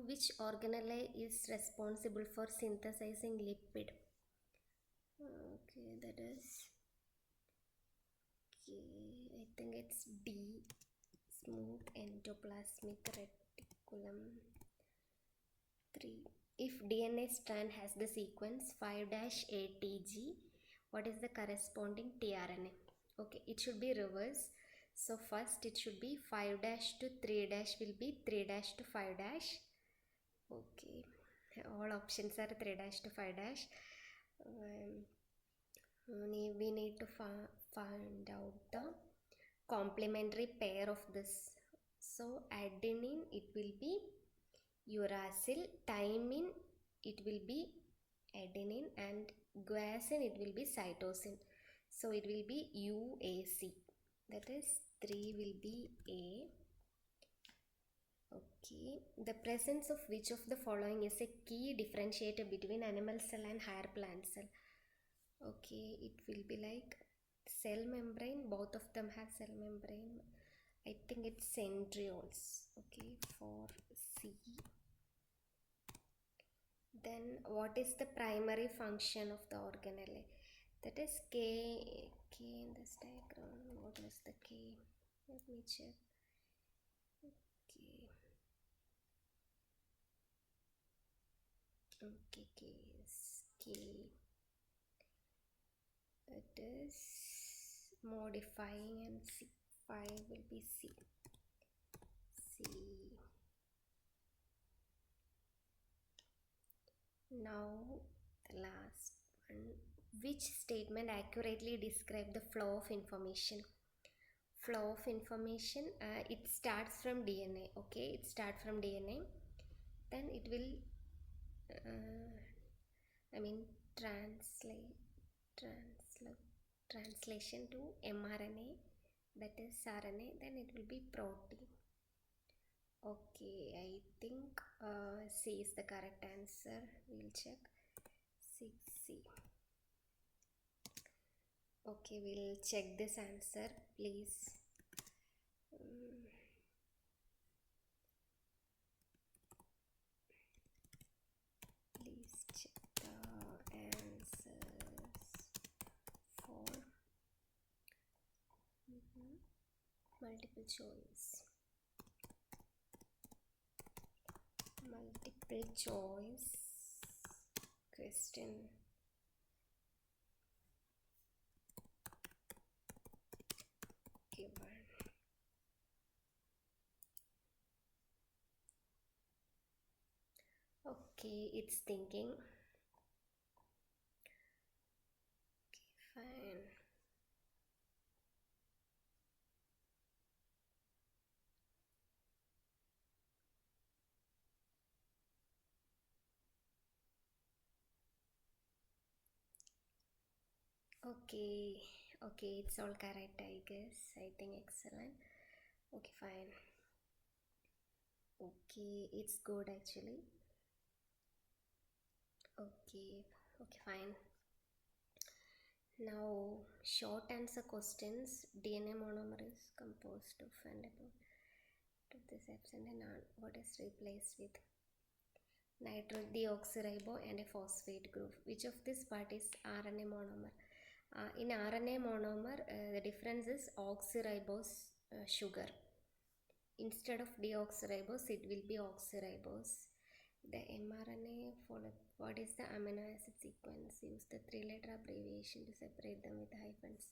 Speaker 1: Which organelle is responsible for synthesizing lipid? Okay, that is. Okay, I think it's D. Smooth endoplasmic reticulum. 3. If DNA strand has the sequence 5-ATG, what is the corresponding tRNA? Okay, it should be reverse. So first it should be 5- to 3- will be 3- to 5-. Okay, all options are 3- to 5-. We need to find out the complementary pair of this. So adenine, it will be uracil, thymine, it will be adenine, and guanine, it will be cytosine. So it will be UAC. That is 3 will be A. Okay. The presence of which of the following is a key differentiator between animal cell and higher plant cell? Okay, it will be like cell membrane. Both of them have cell membrane. I think it's centrioles. Okay, for C. Then what is the primary function of the organelle? That is K in this diagram. What is the K? Let me check. Okay. Okay, K is K. It is modifying, and C5 will be C. Now the last one. Which statement accurately describe the flow of information? Flow of information, it starts from DNA. Okay, it starts from DNA. Then it will, I mean, translation to mRNA, that is RNA. Then it will be protein. Okay, I think C is the correct answer. We'll check. 6C. Okay, we'll check this answer, please. Please check the answers for multiple choice. Multiple choice question. Given. Okay. Okay, it's thinking. Okay, fine. Okay, okay, it's all correct, I guess. I think excellent. Okay, fine. Okay, it's good actually. Okay, okay, fine. Now, short answer questions. DNA monomer is composed of and about to this absent and what is replaced with nitro deoxyribo and a phosphate group. Which of this part is RNA monomer? In RNA monomer, the difference is oxyribose sugar. Instead of deoxyribose, it will be oxyribose. The mRNA follow. What is the amino acid sequence? Use the three-letter abbreviation to separate them with hyphens.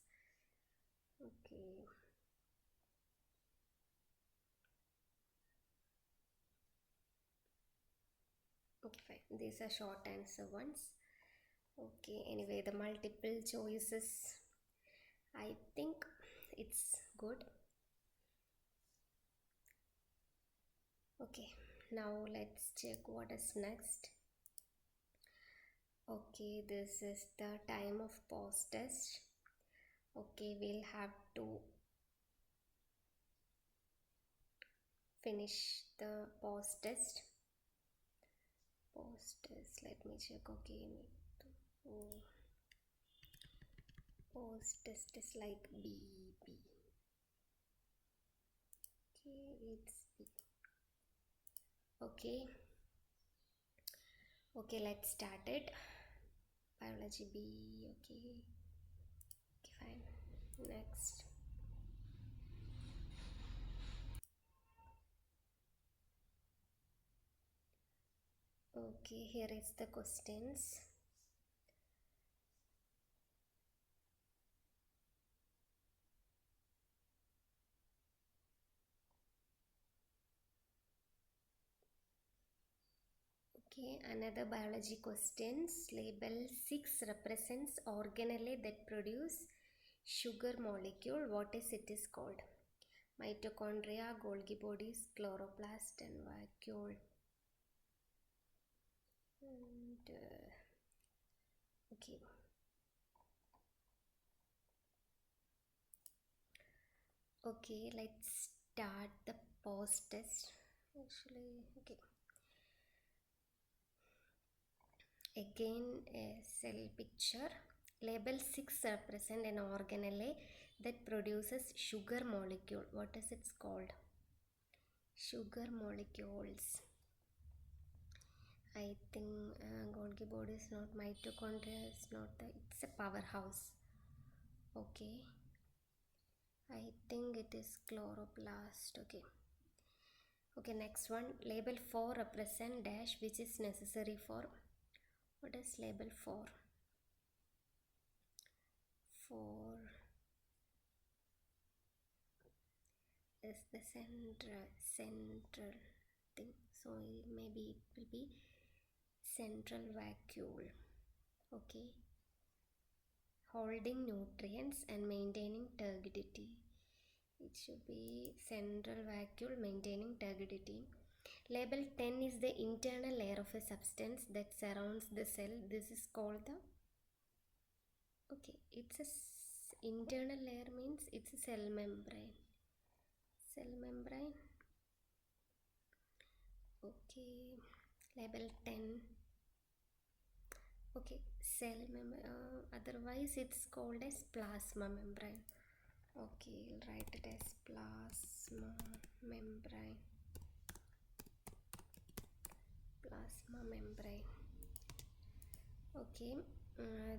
Speaker 1: Okay. Okay, fine. These are short answer ones. Okay, anyway, the multiple choices, I think it's good. Okay, now let's check what is next. Okay, this is the time of pause test. Okay, we'll have to finish the pause test. Pause test, let me check. Okay, oh, pause test is like B. Okay, it's B. Okay. Okay, let's start it. Biology B. Okay. Okay, fine. Next. Okay, here is the questions. Okay, another biology questions. Label 6 represents organelle that produce sugar molecule. What is it is called? Mitochondria, Golgi bodies, chloroplast and vacuole. And okay. Okay, let's start the pause test. Actually, okay. Again, a cell picture. Label 6 represent an organelle that produces sugar molecule. What is it called? Sugar molecules. I think Golgi body is not mitochondria. It's not the. It's a powerhouse. Okay. I think it is chloroplast. Okay. Okay. Next one. Label 4 represent dash which is necessary for. What is label 4? For is the central thing, so maybe it will be central vacuole. Okay, holding nutrients and maintaining turbidity. It should be central vacuole maintaining turbidity. Label 10 is the internal layer of a substance that surrounds the cell. This is called the, okay, it's a internal layer means it's a cell membrane. Cell membrane. Okay, label 10. Okay, cell membrane, otherwise it's called as plasma membrane. Okay, I'll write it as plasma membrane. Plasma membrane. Okay,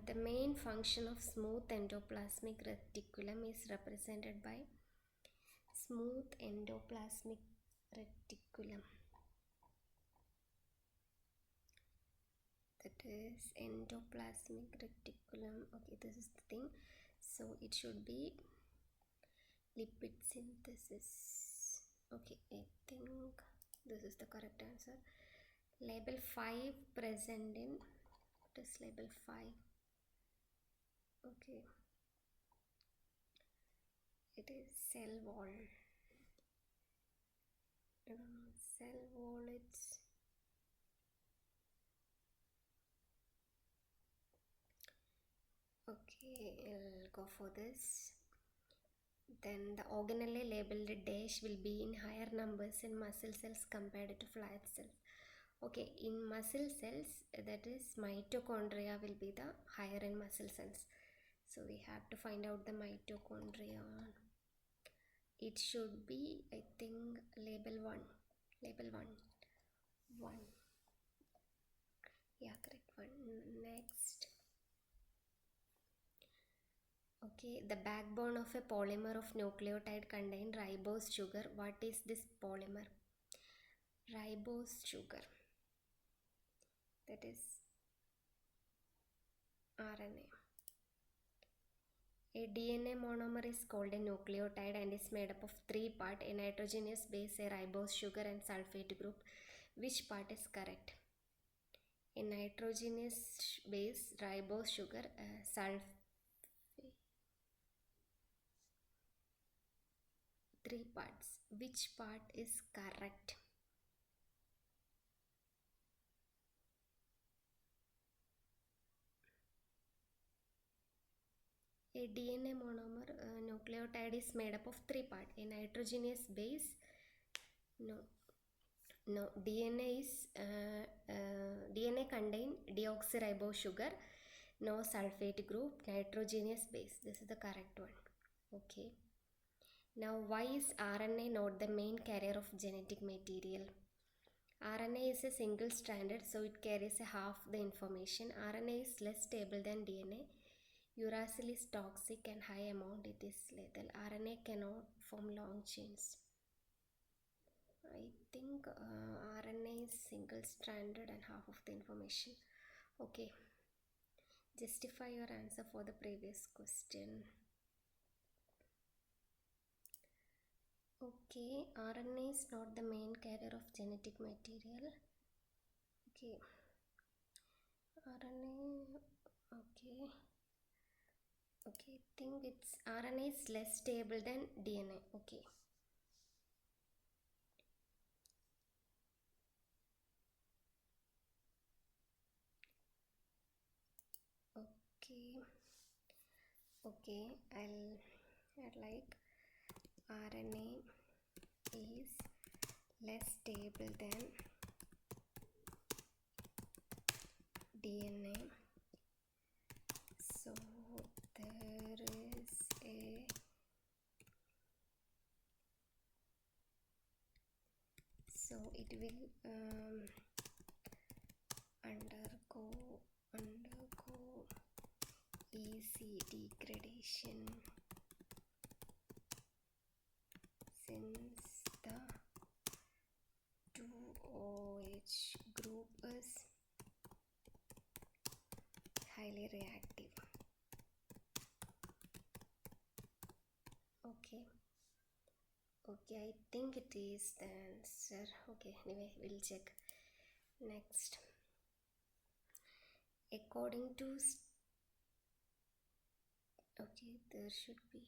Speaker 1: the main function of smooth endoplasmic reticulum is represented by smooth endoplasmic reticulum. That is endoplasmic reticulum. Okay, this is the thing. So it should be lipid synthesis. Okay, I think this is the correct answer. Label 5 present in, what is label 5? Okay, it is cell wall. I don't know, cell wall, it's okay. I'll go for this. Then the organelle labeled dash will be in higher numbers in muscle cells compared to flat cells. Okay, in muscle cells, that is mitochondria will be the higher in muscle cells. So we have to find out the mitochondria. It should be, I think, label 1. Label 1. 1. Yeah, correct, 1. Next. Okay, the backbone of a polymer of nucleotide contain ribose sugar. What is this polymer? Ribose sugar. That is RNA. A DNA monomer is called a nucleotide and is made up of 3 parts: a nitrogenous base, a ribose sugar and sulfate group. Which part is correct? A nitrogenous base, ribose sugar, sulfate. 3 parts. Which part is correct? A DNA monomer nucleotide is made up of 3 parts: a nitrogenous base. No, DNA contain deoxyribose sugar, no sulfate group, nitrogenous base. This is the correct one. Okay. Now, why is RNA not the main carrier of genetic material? RNA is a single stranded, so it carries half the information. RNA is less stable than DNA. Uracil is toxic and high amount it is lethal. RNA cannot form long chains. I think RNA is single stranded and half of the information. Okay. Justify your answer for the previous question. Okay, RNA is not the main carrier of genetic material. Okay. RNA, okay. Okay, I think it's RNA is less stable than DNA. Okay. Okay. Okay, I'd like RNA is less stable than DNA. So there is a it will undergo easy degradation since the 2OH group is highly reactive. Okay. Okay, I think it is the answer. Okay, anyway, we'll check. Next. According to okay, there should be,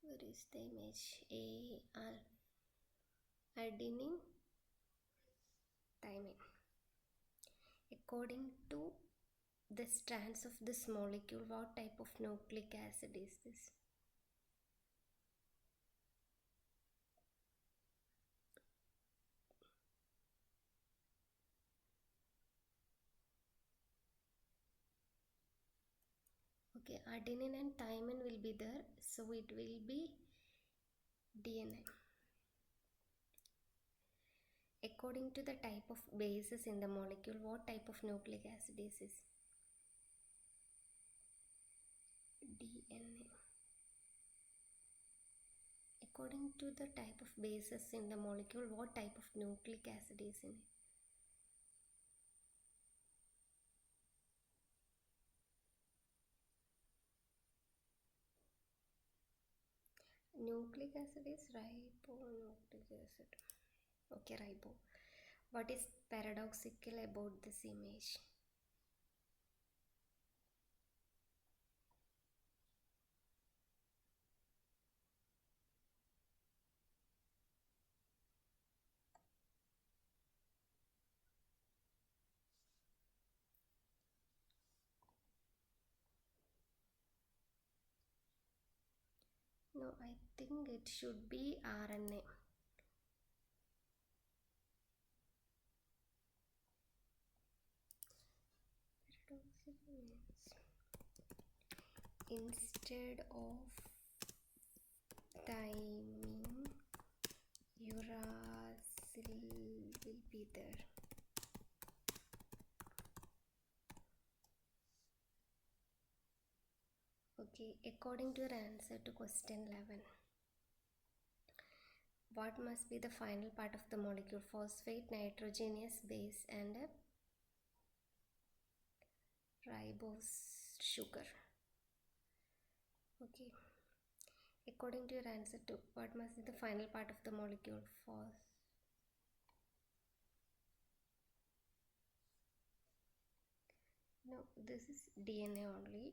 Speaker 1: where is the image? Adenine, thymine. According to the strands of this molecule, what type of nucleic acid is this? Okay, adenine and thymine will be there, so it will be DNA. According to the type of bases in the molecule, what type of nucleic acid is this? DNA. According to the type of bases in the molecule, what type of nucleic acid is in it? Nucleic acid is ribonucleic acid. Okay, ribo. What is paradoxical about this image? No, I think it should be RNA. Paradoxical means instead of timing, uracil will be there. Okay, according to your answer to question 11, what must be the final part of the molecule? Phosphate, nitrogenous base, and a ribose sugar. Okay, according to your answer to what must be the final part of the molecule? No, this is DNA only.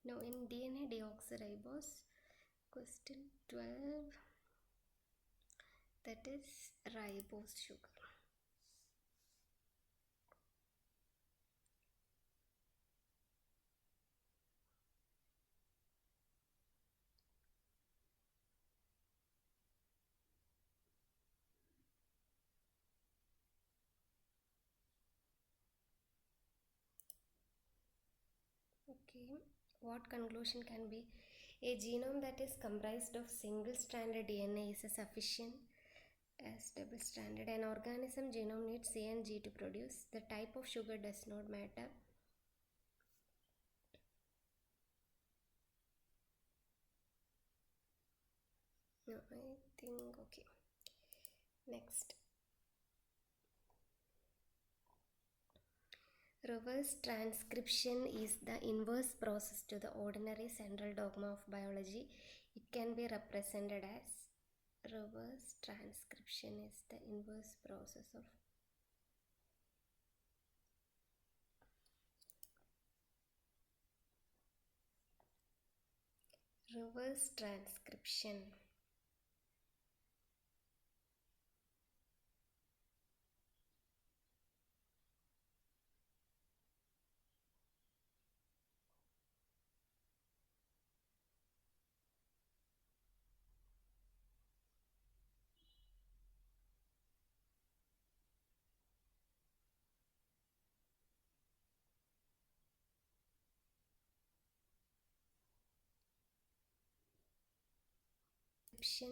Speaker 1: Now in DNA deoxyribose, question 12, that is ribose sugar. Okay, what conclusion can be? A genome that is comprised of single-stranded DNA is sufficient as double-stranded. An organism genome needs C and G to produce. The type of sugar does not matter. No, I think okay. Next. Reverse transcription is the inverse process to the ordinary central dogma of biology. It can be represented as reverse transcription is the inverse process of reverse transcription.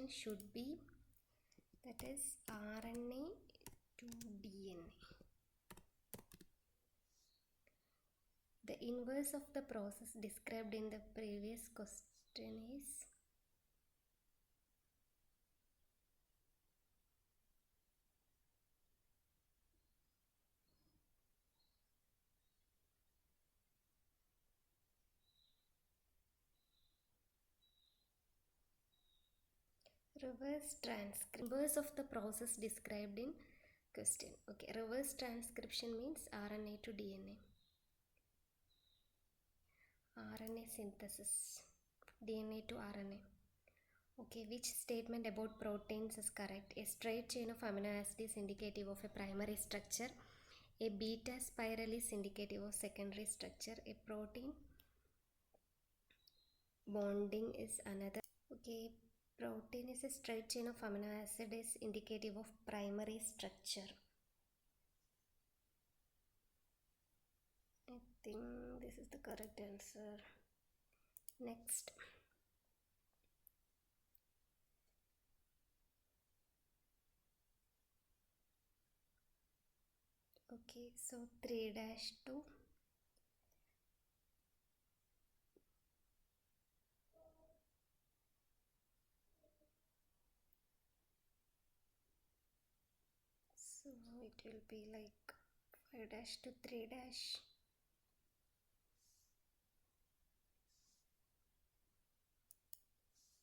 Speaker 1: Should be, that is RNA to DNA. The inverse of the process described in the previous question is reverse transcription. Inverse of the process described in question. Okay, reverse transcription means RNA to DNA. RNA synthesis, DNA to RNA. Okay, which statement about proteins is correct? A straight chain of amino acids is indicative of a primary structure. A beta spiral is indicative of secondary structure. A protein bonding is another. Okay, protein is a straight chain of amino acid is indicative of primary structure. I think this is the correct answer. Next. Okay, so 3-2. So it will be like 5 dash to 3 dash.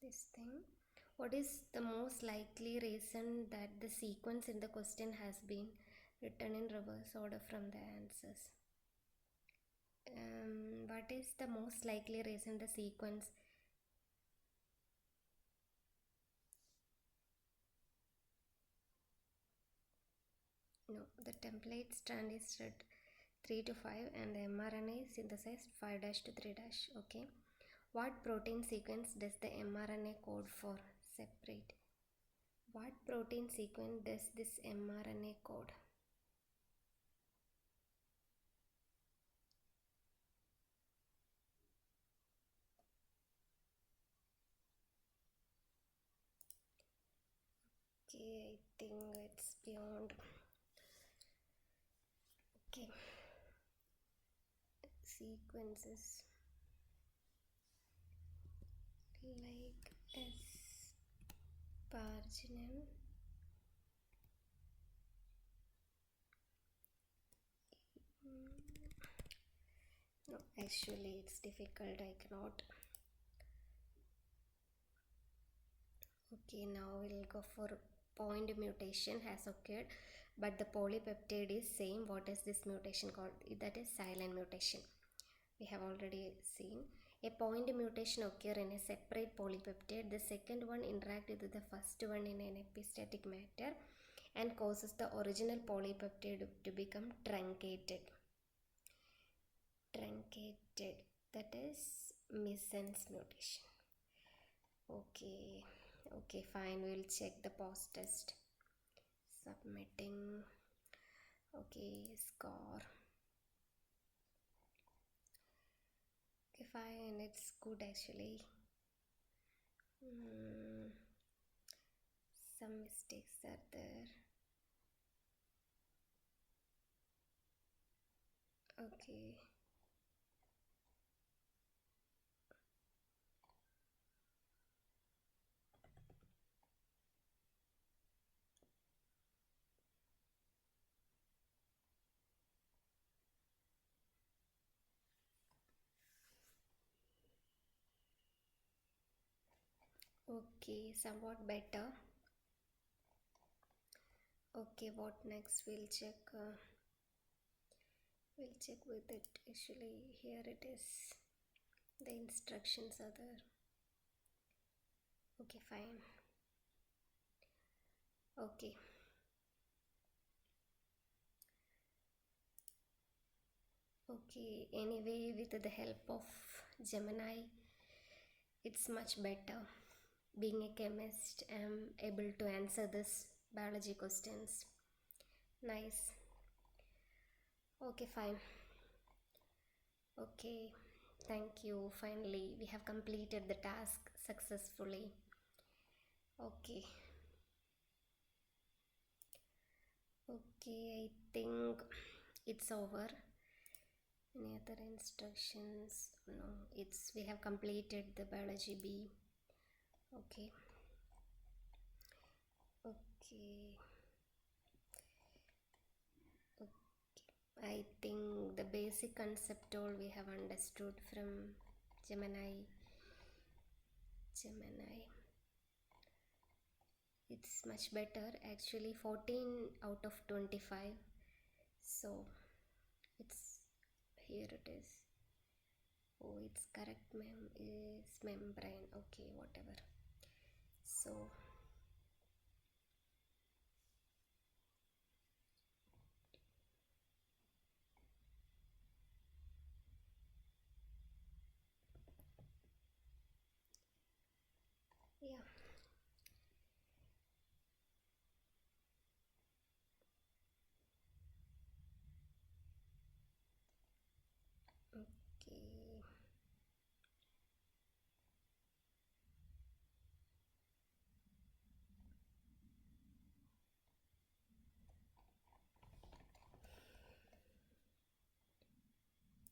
Speaker 1: This thing. What is the most likely reason that the sequence in the question has been written in reverse order from the answers? What is the most likely reason the sequence? No, the template strand is read 3 to 5 and the mRNA is synthesized 5 dash to 3 dash. Okay. What protein sequence does the mRNA code for? Separate. What protein sequence does this mRNA code? Okay, I think it's beyond. Okay. Sequences like asparagine, no, actually it's difficult, I cannot. Okay, now we'll go for point mutation has occurred, but the polypeptide is same. What is this mutation called? That is silent mutation. We have already seen. A point mutation occur in a separate polypeptide. The second one interact with the first one in an epistatic matter and causes the original polypeptide to become truncated. That is missense mutation. Okay, fine, we'll check the post test. Submitting. Okay, score. Okay, fine, it's good actually. Some mistakes are there. Okay. Okay, somewhat better. Okay, what next? We'll check with it. Actually, here it is. The instructions are there. Okay, fine. Okay. Okay, anyway, with the help of Gemini, it's much better. Being a chemist, I'm able to answer this biology questions. Nice. Okay, fine. Okay, thank you. Finally, we have completed the task successfully. Okay. Okay, I think it's over. Any other instructions? No, we have completed the biology B. Okay. Okay. I think the basic concept all we have understood from Gemini. It's much better actually. 14 out of 25. So it's here it is. Oh, it's correct is membrane. Okay, whatever. So